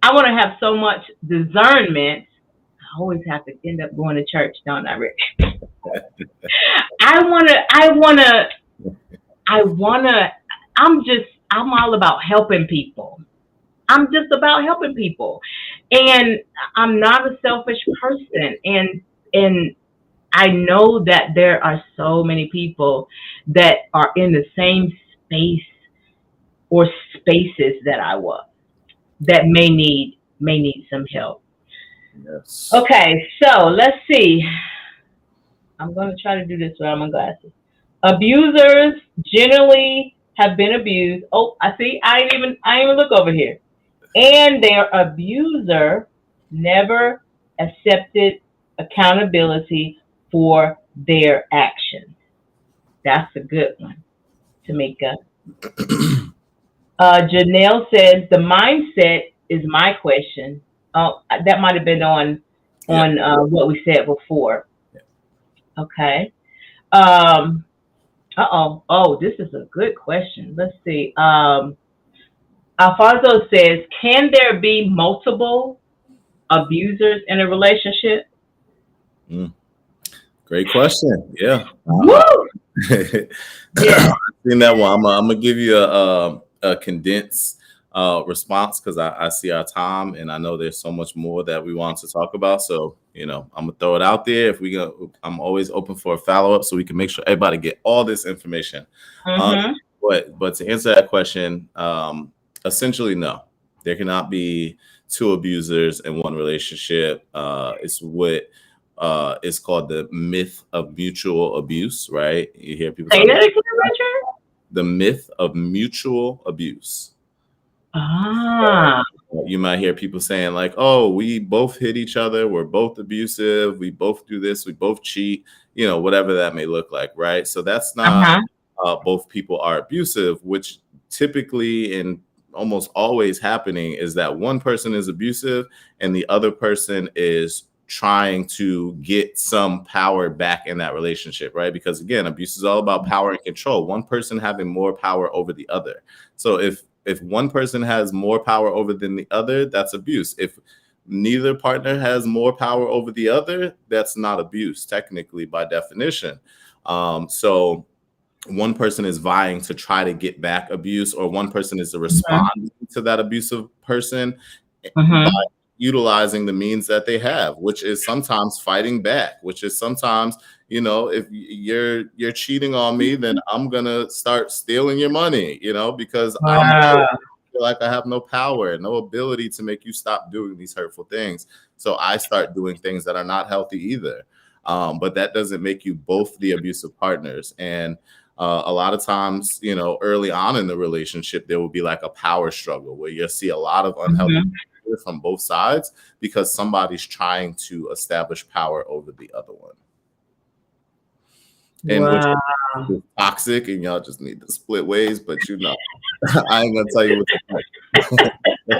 have so much discernment. I always have to end up going to church, don't I, Rick? I'm all about helping people. I'm just about helping people. And I'm not a selfish person. And I know that there are so many people that are in the same space or spaces that I was, that may need some help. Yes. Okay, so let's see. I'm going to try to do this without my glasses. Abusers generally have been abused. Oh, I see. I ain't even look over here. And their abuser never accepted accountability for their actions. That's a good one, Tamika. Janelle says the mindset is my question. Oh, that might have been on what we said before. Okay. Oh, this is a good question. Let's see. Alfonso says, can there be multiple abusers in a relationship? Great question. Yeah. Woo! Yeah. I've seen that one. I'm gonna give you a condensed response because I see our time and I know there's so much more that we want to talk about. So I'm gonna throw it out there. I'm always open for a follow-up so we can make sure everybody get all this information. But to answer that question, essentially, no, there cannot be two abusers in one relationship. It's what is called the myth of mutual abuse, right? You hear people say that again, Richard? The myth of mutual abuse. You might hear people saying like, oh, we both hit each other, we're both abusive, we both do this, we both cheat. whatever that may look like, right? So that's not both people are abusive, which typically and almost always happening is that one person is abusive and the other person is trying to get some power back in that relationship, right? Because again, abuse is all about power and control. One person having more power over the other. So if one person has more power over than the other, that's abuse. If neither partner has more power over the other, that's not abuse, technically, by definition. So one person is vying to try to get back abuse, or one person is responding to that abusive person by utilizing the means that they have, which is sometimes fighting back, which is sometimes, if you're cheating on me, then I'm gonna start stealing your money, because I feel like I have no power, no ability to make you stop doing these hurtful things. So I start doing things that are not healthy either. But that doesn't make you both the abusive partners. And a lot of times, early on in the relationship, there will be like a power struggle where you'll see a lot of unhealthy behavior from both sides because somebody's trying to establish power over the other one. And which is toxic, and y'all just need to split ways, but I ain't gonna tell you what to do.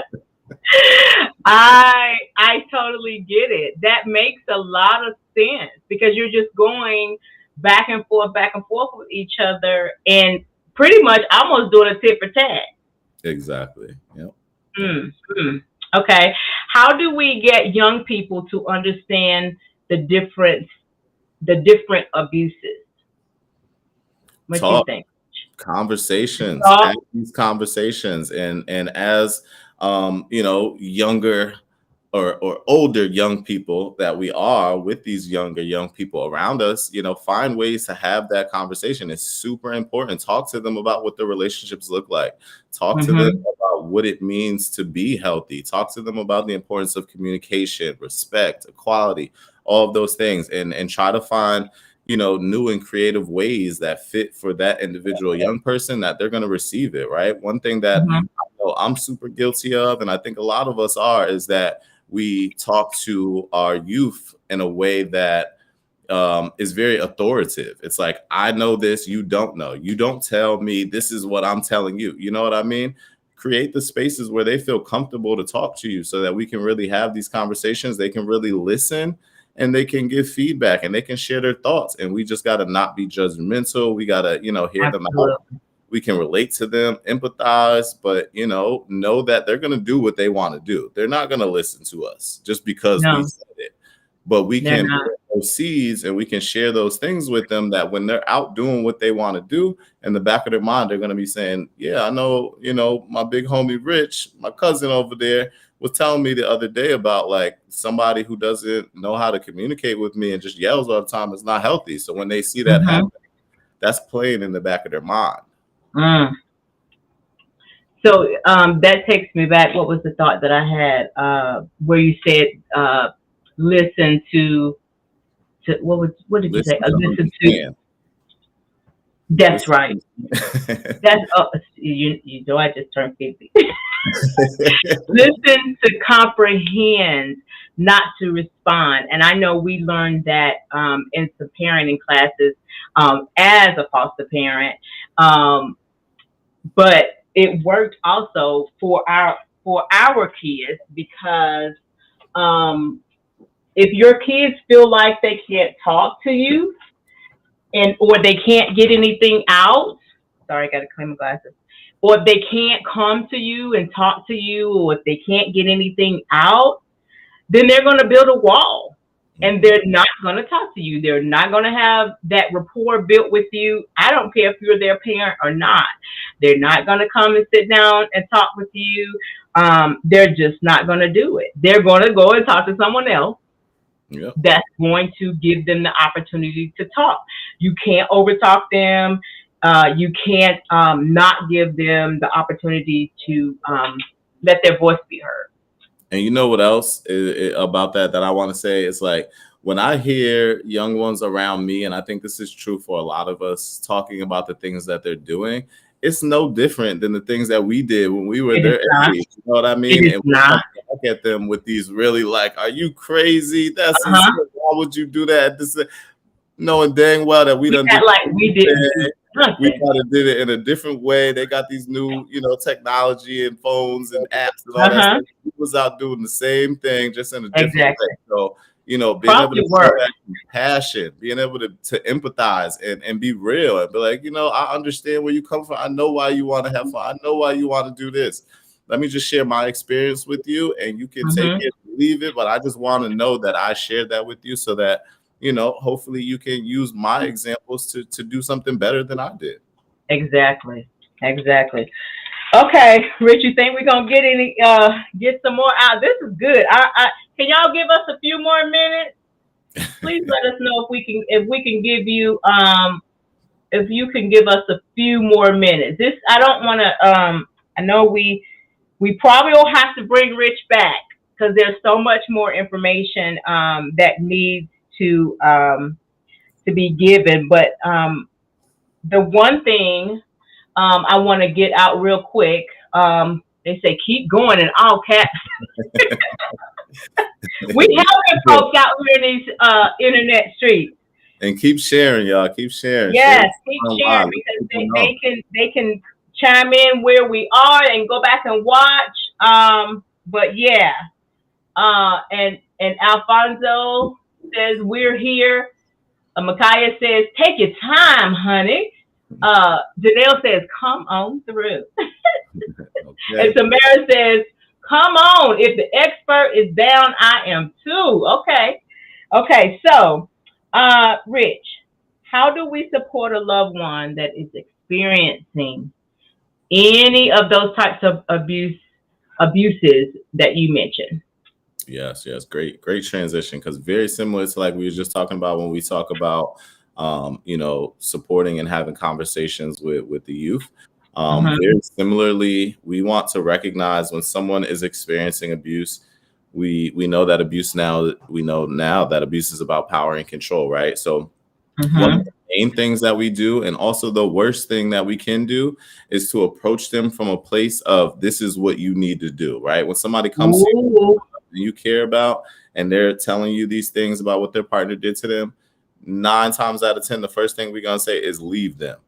I totally get it. That makes a lot of sense because you're just going back and forth with each other and pretty much almost doing a tit for tat. Exactly. Yep. Okay. How do we get young people to understand the different abuses? What do you think? Conversations, have these conversations, and as younger or older young people that we are with these younger young people around us, find ways to have that conversation. It's super important. Talk to them about what the relationships look like. Talk to them about what it means to be healthy. Talk to them about the importance of communication, respect, equality, all of those things, and try to find new and creative ways that fit for that individual young person that they're going to receive it, right? One thing that I know I'm super guilty of, and I think a lot of us are, is that we talk to our youth in a way that is very authoritative. It's like, I know this, you don't know. You don't tell me, this is what I'm telling you. You know what I mean? Create the spaces where they feel comfortable to talk to you so that we can really have these conversations. They can really listen and they can give feedback and they can share their thoughts. And we just got to not be judgmental. We got to, hear them out. We can relate to them, empathize, but, know that they're going to do what they want to do. They're not going to listen to us just because we said it. But we can plant those seeds and we can share those things with them that when they're out doing what they want to do, in the back of their mind, they're going to be saying, yeah, I know, my big homie Rich, my cousin over there, was telling me the other day about like somebody who doesn't know how to communicate with me and just yells all the time. It's not healthy. So when they see that happen, that's playing in the back of their mind. So that takes me back. What was the thought that I had where you said listen to what did you say? Listen to. That's right. That's you know I just turned 50. Listen to comprehend, not to respond. And I know we learned that in some parenting classes as a foster parent. But it worked also for our kids because if your kids feel like they can't talk to you or they can't get anything out, sorry, I got to clean my glasses, or if they can't come to you and talk to you, or if they can't get anything out, then they're going to build a wall and they're not going to talk to you. They're not going to have that rapport built with you. I don't care if you're their parent or not. They're not going to come and sit down and talk with you. They're just not going to do it. They're going to go and talk to someone else. Yep. That's going to give them the opportunity to talk. You can't overtalk them. You can't not give them the opportunity to let their voice be heard. And you know what else about that I want to say? It's like when I hear young ones around me, and I think this is true for a lot of us, talking about the things that they're doing, it's no different than the things that we did when we were their age. You know what I mean? And we look at them with these really like, are you crazy? That's insane. Why would you do that? knowing dang well that we done act like we didn't do we nothing. might have did it in a different way. They got these new, technology and phones and apps and all that stuff. We was out doing the same thing, just in a different way. So, being able Probably to show that compassion, being able to empathize and be real and be like, I understand where you come from. I know why you want to have fun. I know why you want to do this. Let me just share my experience with you, and you can take it, leave it. But I just want to know that I shared that with you so that, hopefully you can use my examples to do something better than I did. Exactly. Okay, Rich, you think we're gonna get some more out? This is good. Can y'all give us a few more minutes? Please let us know if we can give you if you can give us a few more minutes. I don't want to I know we probably will have to bring Rich back because there's so much more information that needs to be given. But the one thing I want to get out real quick, they say keep going in all caps. We helping folks out here in these internet streets. And keep sharing, y'all. Keep sharing. Yes, keep sharing because they can chime in where we are and go back and watch. But yeah, and Alfonso says we're here. Micaiah says take your time, honey. Janelle says come on through. Okay. And Tamara says come on. If the expert is down, I am too. Okay. So, Rich, how do we support a loved one that is experiencing any of those types of abuses that you mentioned? Yes. Great transition, because very similar to like we were just talking about when we talk about supporting and having conversations with the youth. Very similarly, we want to recognize when someone is experiencing abuse. We know that abuse now. We know now that abuse is about power and control, right? So one of the main things that we do, and also the worst thing that we can do, is to approach them from a place of this is what you need to do, right? When somebody comes to you care about and they're telling you these things about what their partner did to them, 9 times out of 10, the first thing we're gonna say is leave them.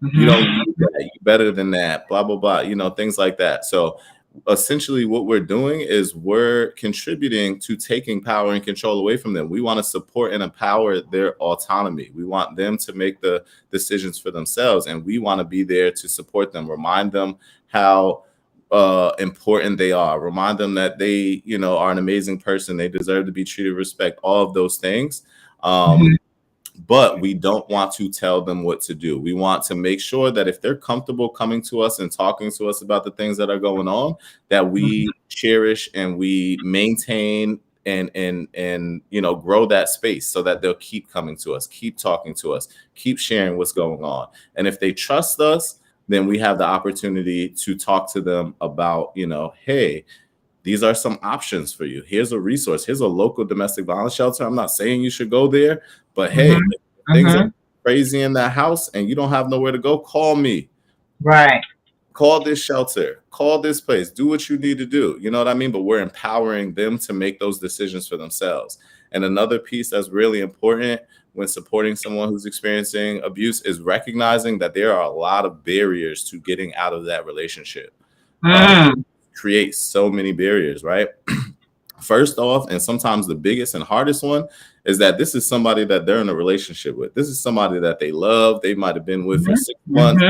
You don't need that. You're better than that. Blah blah blah. Things like that. So essentially what we're doing is we're contributing to taking power and control away from them. We want to support and empower their autonomy. We want them to make the decisions for themselves, and we want to be there to support them, remind them how important they are, remind them that they are an amazing person, they deserve to be treated with respect, all of those things. But we don't want to tell them what to do. We want to make sure that if they're comfortable coming to us and talking to us about the things that are going on, that we cherish and we maintain and grow that space so that they'll keep coming to us, keep talking to us, keep sharing what's going on. And if they trust us, then we have the opportunity to talk to them about, hey, these are some options for you. Here's a resource. Here's a local domestic violence shelter. I'm not saying you should go there, but hey, if things are crazy in that house and you don't have nowhere to go, call me. Right. Call this shelter. Call this place. Do what you need to do. You know what I mean? But we're empowering them to make those decisions for themselves. And another piece that's really important when supporting someone who's experiencing abuse is recognizing that there are a lot of barriers to getting out of that relationship. Create so many barriers, right? First off, and sometimes the biggest and hardest one, is that this is somebody that they're in a relationship with. This is somebody that they love. They might have been with for 6 months,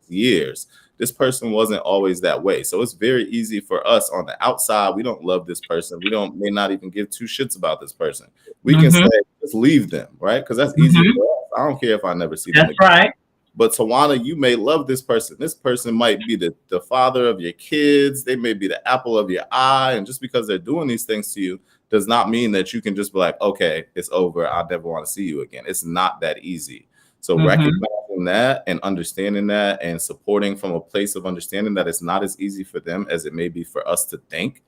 years. This person wasn't always that way. So it's very easy for us on the outside. We don't love this person. We may not even give 2 shits about this person. We can say, just leave them, right? Because that's easy for us. I don't care if I never see them again. That's right. But Tawana, you may love this person. This person might be the father of your kids. They may be the apple of your eye. And just because they're doing these things to you does not mean that you can just be like, okay, it's over. I never want to see you again. It's not that easy. So recognizing that and understanding that and supporting from a place of understanding that it's not as easy for them as it may be for us to think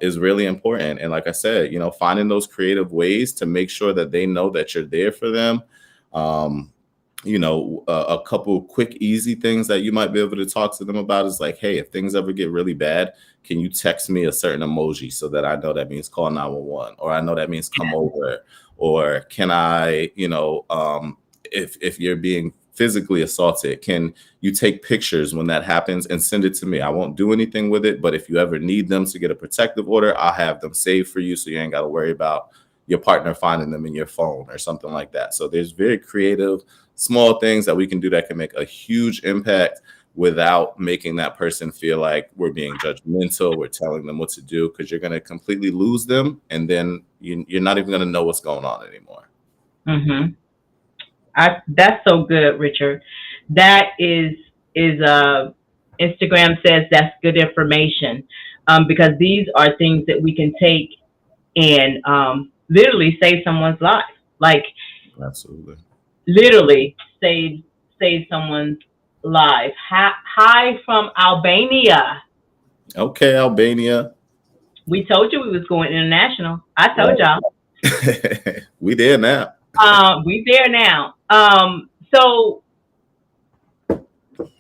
is really important. And like I said, finding those creative ways to make sure that they know that you're there for them. a couple quick, easy things that you might be able to talk to them about is like, hey, if things ever get really bad, can you text me a certain emoji so that I know that means call 911, or I know that means come over, or can I, if you're being physically assaulted, can you take pictures when that happens and send it to me? I won't do anything with it, but if you ever need them to get a protective order, I'll have them saved for you so you ain't got to worry about your partner finding them in your phone or something like that. So there's very creative, small things that we can do that can make a huge impact without making that person feel like we're being judgmental, we're telling them what to do, because you're going to completely lose them, and then you're not even going to know what's going on anymore. Mm-hmm. That's so good, Richard. That is Instagram says that's good information, because these are things that we can take and literally save someone's life. Like Absolutely. literally save someone's life. Hi from Albania. Okay, Albania. We told you we was going international. I told y'all. We there now. We there now. So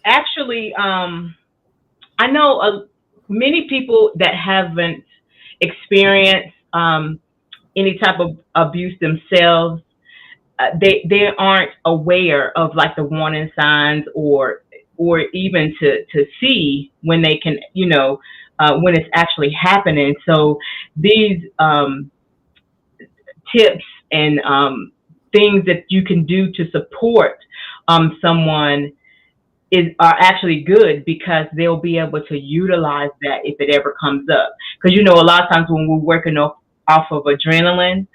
actually, I know many people that haven't experienced any type of abuse themselves. They aren't aware of like the warning signs, or even to see when they can, when it's actually happening. So these tips and things that you can do to support someone are actually good, because they'll be able to utilize that if it ever comes up. Because a lot of times when we're working off of adrenaline,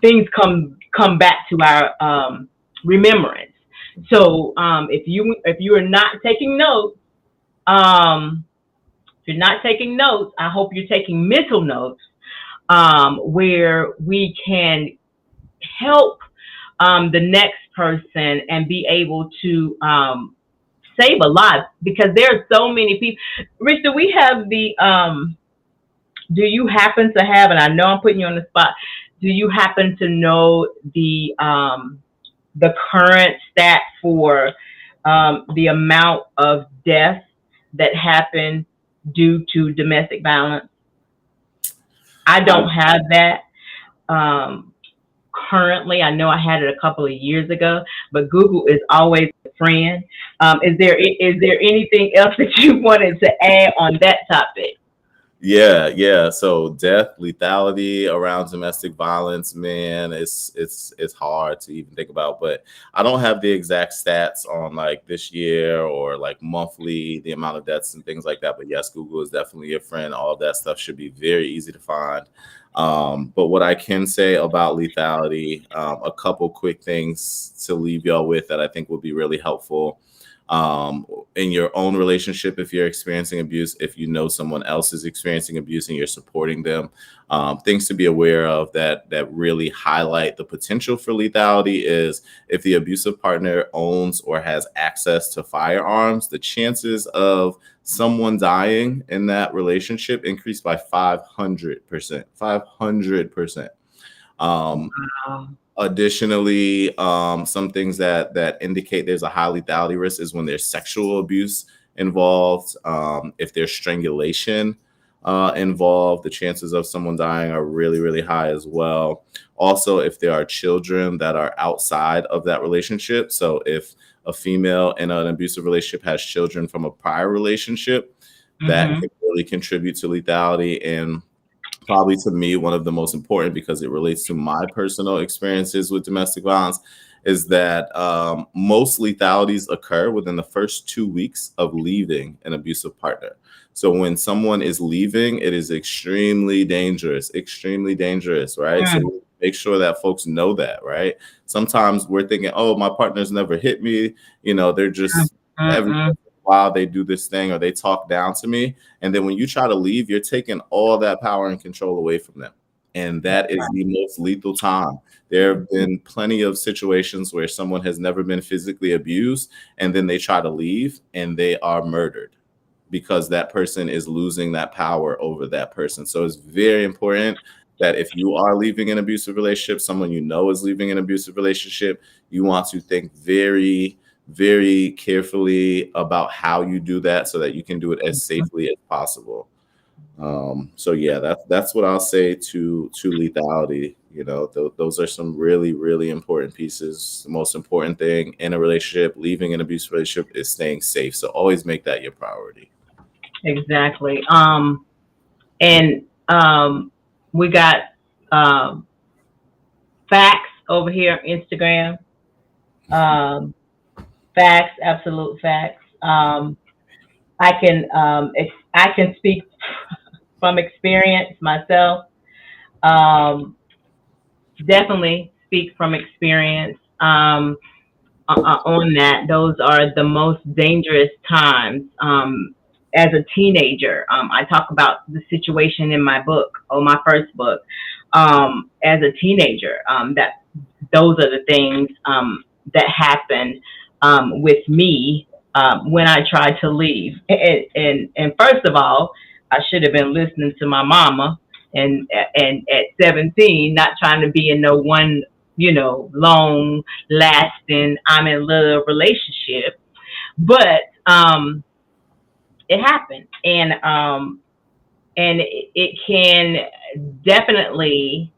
things come back to our remembrance. So if you are not taking notes, I hope you're taking mental notes, where we can help the next person and be able to save a life, because there are so many people. Rich, do we have the do you happen to have, and I know I'm putting you on the spot, do you happen to know the current stat for the amount of deaths that happen due to domestic violence? I don't have that currently. I know I had it a couple of years ago, but Google is always a friend. Is there anything else that you wanted to add on that topic? Yeah. So death, lethality around domestic violence, man, it's hard to even think about. But I don't have the exact stats on like this year or like monthly, the amount of deaths and things like that. But yes, Google is definitely your friend. All of that stuff should be very easy to find. But what I can say about lethality, a couple quick things to leave y'all with that I think will be really helpful. In your own relationship, if you're experiencing abuse, if you know someone else is experiencing abuse and you're supporting them, things to be aware of that really highlight the potential for lethality is if the abusive partner owns or has access to firearms, the chances of someone dying in that relationship increase by 500%. 500%. Wow. Additionally, some things that indicate there's a high lethality risk is when there's sexual abuse involved. If there's strangulation involved, the chances of someone dying are really, really high as well. Also, if there are children that are outside of that relationship. So if a female in an abusive relationship has children from a prior relationship, that can really contribute to lethality. And probably to me, one of the most important, because it relates to my personal experiences with domestic violence, is that most lethalities occur within the first 2 weeks of leaving an abusive partner. So when someone is leaving, it is extremely dangerous, right? So make sure that folks know that, right? Sometimes we're thinking, oh, my partner's never hit me. They're just every while they do this thing or they talk down to me. And then when you try to leave, you're taking all that power and control away from them. And that is the most lethal time. There have been plenty of situations where someone has never been physically abused, and then they try to leave and they are murdered because that person is losing that power over that person. So it's very important that if you are leaving an abusive relationship, someone you know is leaving an abusive relationship, you want to think very, very carefully about how you do that so that you can do it as safely as possible. So yeah, that's what I'll say to lethality. You know, those are some really, really important pieces. The most important thing in a relationship, leaving an abusive relationship, is staying safe. So always make that your priority. Exactly. And we got facts over here on Instagram. Facts, absolute facts. I can speak from experience myself. Definitely speak from experience on that. Those are the most dangerous times. As a teenager, I talk about the situation in my book, or my first book. As a teenager, that those are the things that happened with me when I tried to leave. And first of all, I should have been listening to my mama. And at 17, not trying to be in no one, long lasting, I'm in love relationship. But it happened, and it can definitely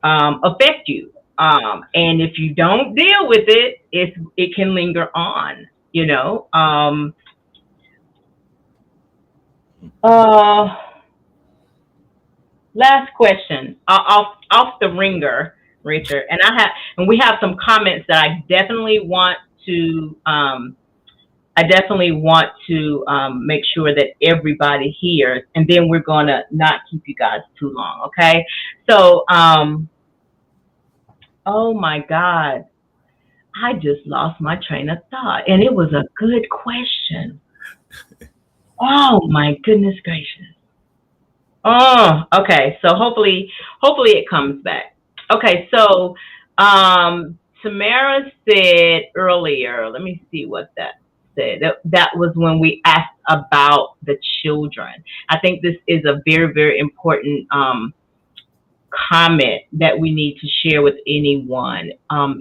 affect you. And if you don't deal with it, it can linger on. Last question, off the ringer, Richard, and we have some comments that I definitely want to make sure that everybody hears, and then we're gonna not keep you guys too long, okay? So, oh my God, I just lost my train of thought, and it was a good question. Oh my goodness gracious. Oh, okay. So hopefully it comes back. Okay, so Tamara said earlier, let me see what that said. That was when we asked about the children. I think this is a very, very important comment that we need to share with anyone.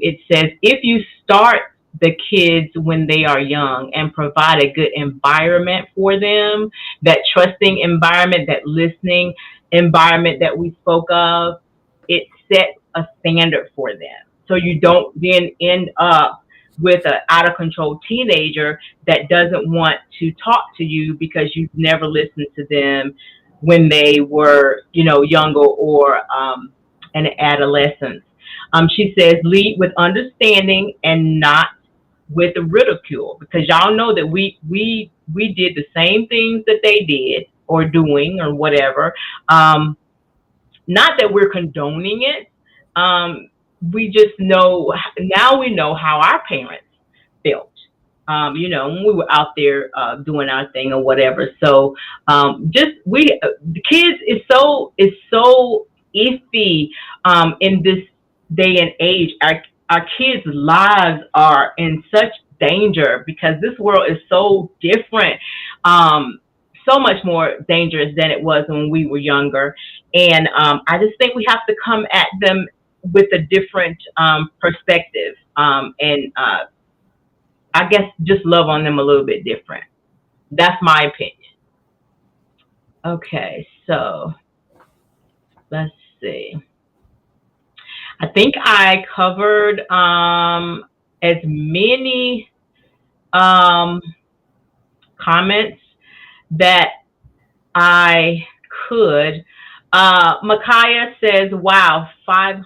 It says, if you start the kids when they are young and provide a good environment for them, that trusting environment, that listening environment that we spoke of, it sets a standard for them. So you don't then end up with an out of control teenager that doesn't want to talk to you because you've never listened to them when they were, younger or an adolescent. She says, lead with understanding and not with ridicule, because y'all know that we did the same things that they did or doing or whatever. Not that we're condoning it. We just know now, we know how our parents felt. When we were out there doing our thing or whatever. So the kids is so iffy in this day and age. Our kids' lives are in such danger because this world is so different, so much more dangerous than it was when we were younger. And I just think we have to come at them with a different perspective, and I guess just love on them a little bit different. That's my opinion. Okay, so let's see. I think I covered as many comments that I could. Micaiah says, wow, 500%.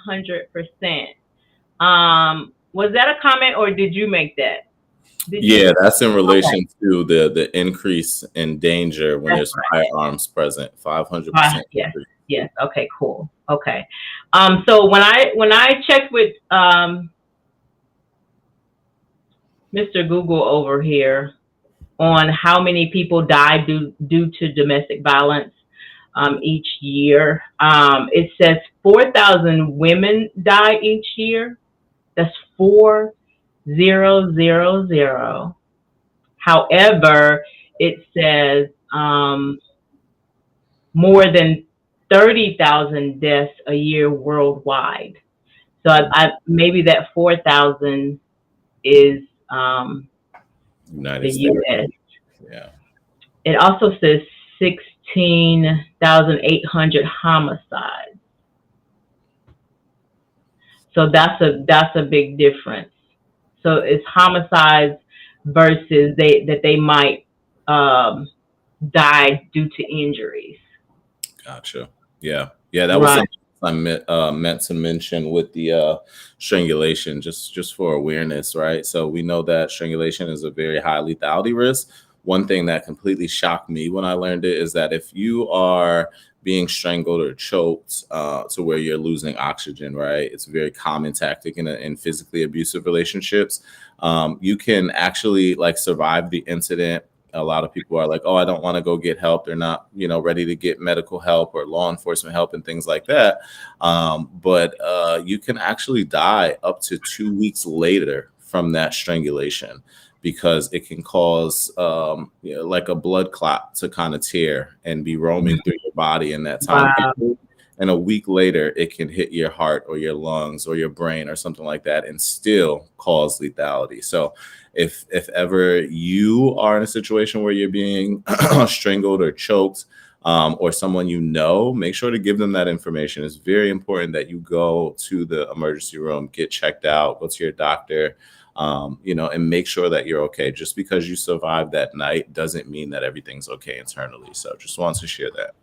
Was that a comment or did you make that? That's in relation to the increase in danger when there's firearms present. 500%. Yes. Okay. Cool. Okay. So when I checked with Mr. Google over here on how many people die due to domestic violence each year, it says 4,000 women die each year. That's 4,000. However, it says more than 30,000 deaths a year worldwide. So maybe that 4,000 is United the States. U.S. Yeah. It also says 16,800 homicides. So that's a big difference. So it's homicides versus they might die due to injuries. Gotcha. Yeah. Yeah. That was Right. something I meant to mention with the strangulation, just for awareness, right? So we know that strangulation is a very high lethality risk. One thing that completely shocked me when I learned it is that if you are being strangled or choked to where you're losing oxygen, right? It's a very common tactic in physically abusive relationships. You can actually like survive the incident. A lot of people are like, oh, I don't want to go get help. They're not, ready to get medical help or law enforcement help and things like that. But you can actually die up to 2 weeks later from that strangulation, because it can cause like a blood clot to kind of tear and be roaming through your body in that time. Wow. And a week later, it can hit your heart or your lungs or your brain or something like that and still cause lethality. So if ever you are in a situation where you're being strangled or choked, or someone make sure to give them that information. It's very important that you go to the emergency room, get checked out, go to your doctor, and make sure that you're okay. Just because you survived that night doesn't mean that everything's okay internally. So just want to share that.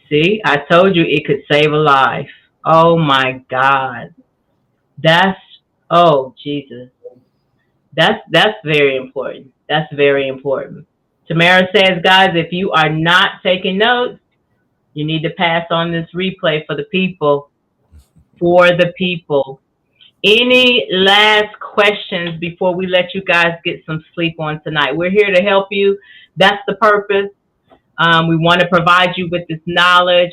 See, I told you it could save a life. Oh my God. Oh Jesus. That's very important. That's very important. Tamara says, guys, if you are not taking notes, you need to pass on this replay for the people. For the people. Any last questions before we let you guys get some sleep on tonight? We're here to help you. That's the purpose. We want to provide you with this knowledge.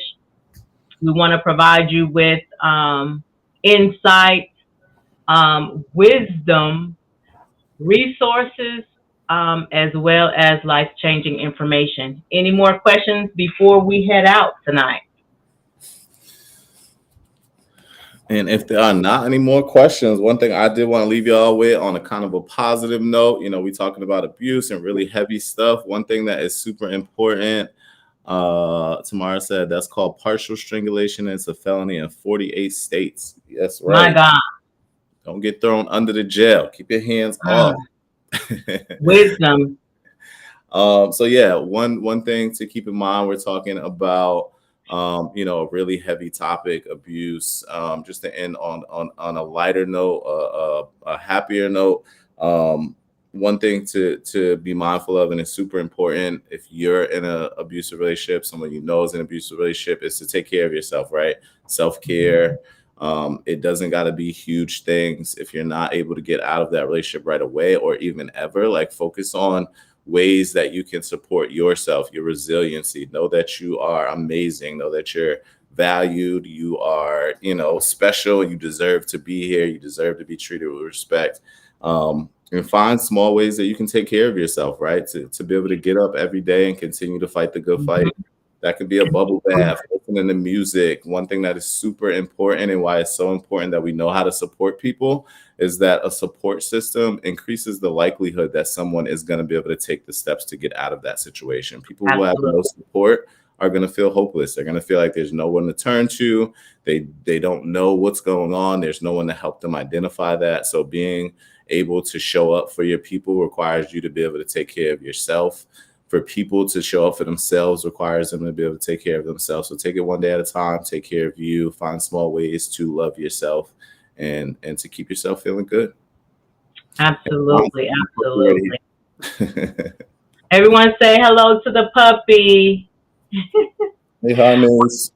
We want to provide you with insight, wisdom, resources, as well as life-changing information. Any more questions before we head out tonight? And if there are not any more questions, one thing I did want to leave y'all with on a kind of a positive note, we talking about abuse and really heavy stuff. One thing that is super important, Tamara said, that's called partial strangulation. It's a felony in 48 states. That's right. My God. Don't get thrown under the jail. Keep your hands off. Wisdom. So yeah, one thing to keep in mind, we're talking about a really heavy topic, abuse. Just to end on a lighter note, a happier note. One thing to be mindful of, and it's super important if you're in an abusive relationship, someone is in an abusive relationship, is to take care of yourself, right? Self-care. It doesn't got to be huge things. If you're not able to get out of that relationship right away or even ever, like focus on ways that you can support yourself, your resiliency. Know that you are amazing. Know that you're valued. You are, special. You deserve to be here. You deserve to be treated with respect. And find small ways that you can take care of yourself, right? To be able to get up every day and continue to fight the good fight. That could be a bubble bath, listening to music. One thing that is super important and why it's so important that we know how to support people is that a support system increases the likelihood that someone is going to be able to take the steps to get out of that situation. People who have no support are going to feel hopeless. They're going to feel like there's no one to turn to. They don't know what's going on. There's no one to help them identify that. So being able to show up for your people requires you to be able to take care of yourself. For people to show up for themselves requires them to be able to take care of themselves. So take it one day at a time, take care of you, find small ways to love yourself and to keep yourself feeling good. Absolutely. Absolutely. Everyone say hello to the puppy. Hey, hi, Miss.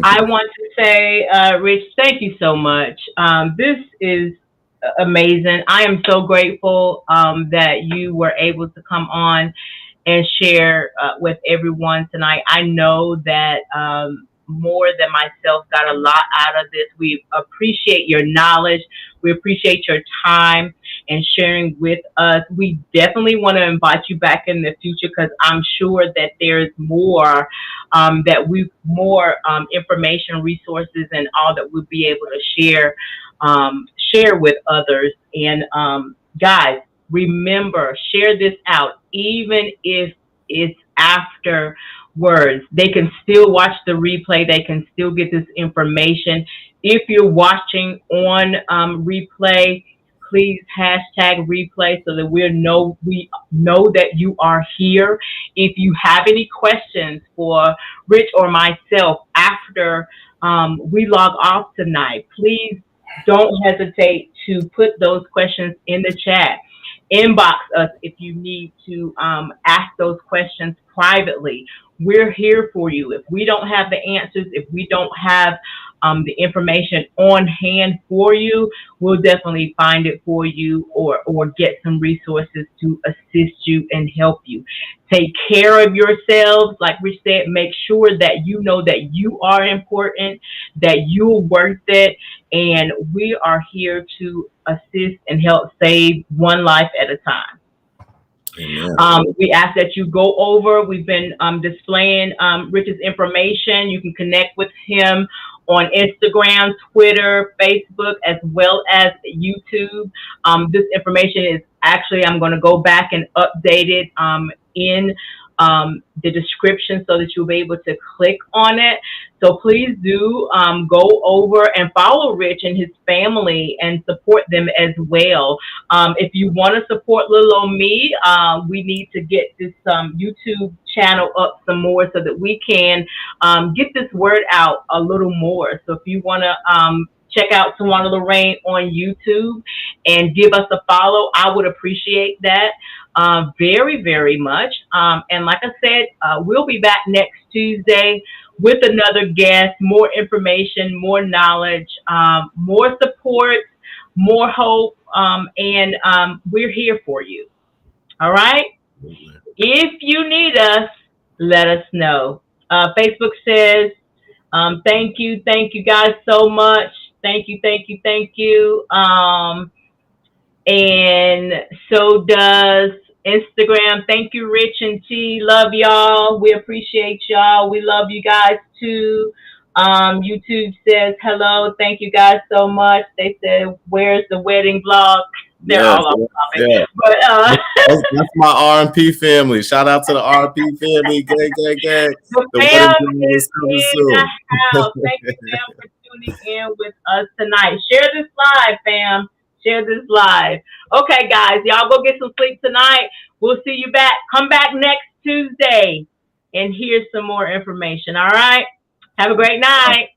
I want to say, Rich, thank you so much. This is amazing. I am so grateful that you were able to come on and share with everyone tonight. I know that more than myself got a lot out of this. We appreciate your knowledge. We appreciate your time. and sharing with us. We definitely want to invite you back in the future because I'm sure that there's more more information, resources, and all that we'll be able to share with others. And guys, remember, share this out, even if it's afterwards. They can still watch the replay. They can still get this information. If you're watching on replay, please hashtag replay so that we know that you are here. If you have any questions for Rich or myself after we log off tonight, please don't hesitate to put those questions in the chat. Inbox us if you need to ask those questions privately. We're here for you. If we don't have the answers, if we don't have the information on hand for you, we'll definitely find it for you, or get some resources to assist you and help you. Take care of yourselves. Like we said, make sure that you know that you are important, that you're worth it, and we are here to assist and help save one life at a time. We ask that you go over. We've been displaying Rich's information. You can connect with him on Instagram, Twitter, Facebook, as well as YouTube. This information is actually, I'm going to go back and update it in the description so that you'll be able to click on it. So please do go over and follow Rich and his family and support them as well. If you want to support little old me, we need to get this YouTube channel up some more so that we can get this word out a little more. So if you want to check out Tawana Lorraine on YouTube and give us a follow, I would appreciate that very, very much. And like I said, we'll be back next Tuesday with another guest, more information, more knowledge, more support, more hope, and we're here for you. All right? If you need us, let us know. Facebook says, thank you guys so much. Thank you. And so does Instagram. Thank you, Rich and T. Love y'all. We appreciate y'all. We love you guys too. YouTube says hello. Thank you guys so much. They said, where's the wedding vlog? They're all off topic. Yeah. But that's my R&P family. Shout out to the R&P family. Gang. The family is in the house. Thank you, fam, for tuning in with us tonight. Share this live, fam. Share this live. Okay, guys, y'all go get some sleep tonight. We'll see you back. Come back next Tuesday and hear some more information. All right? Have a great night.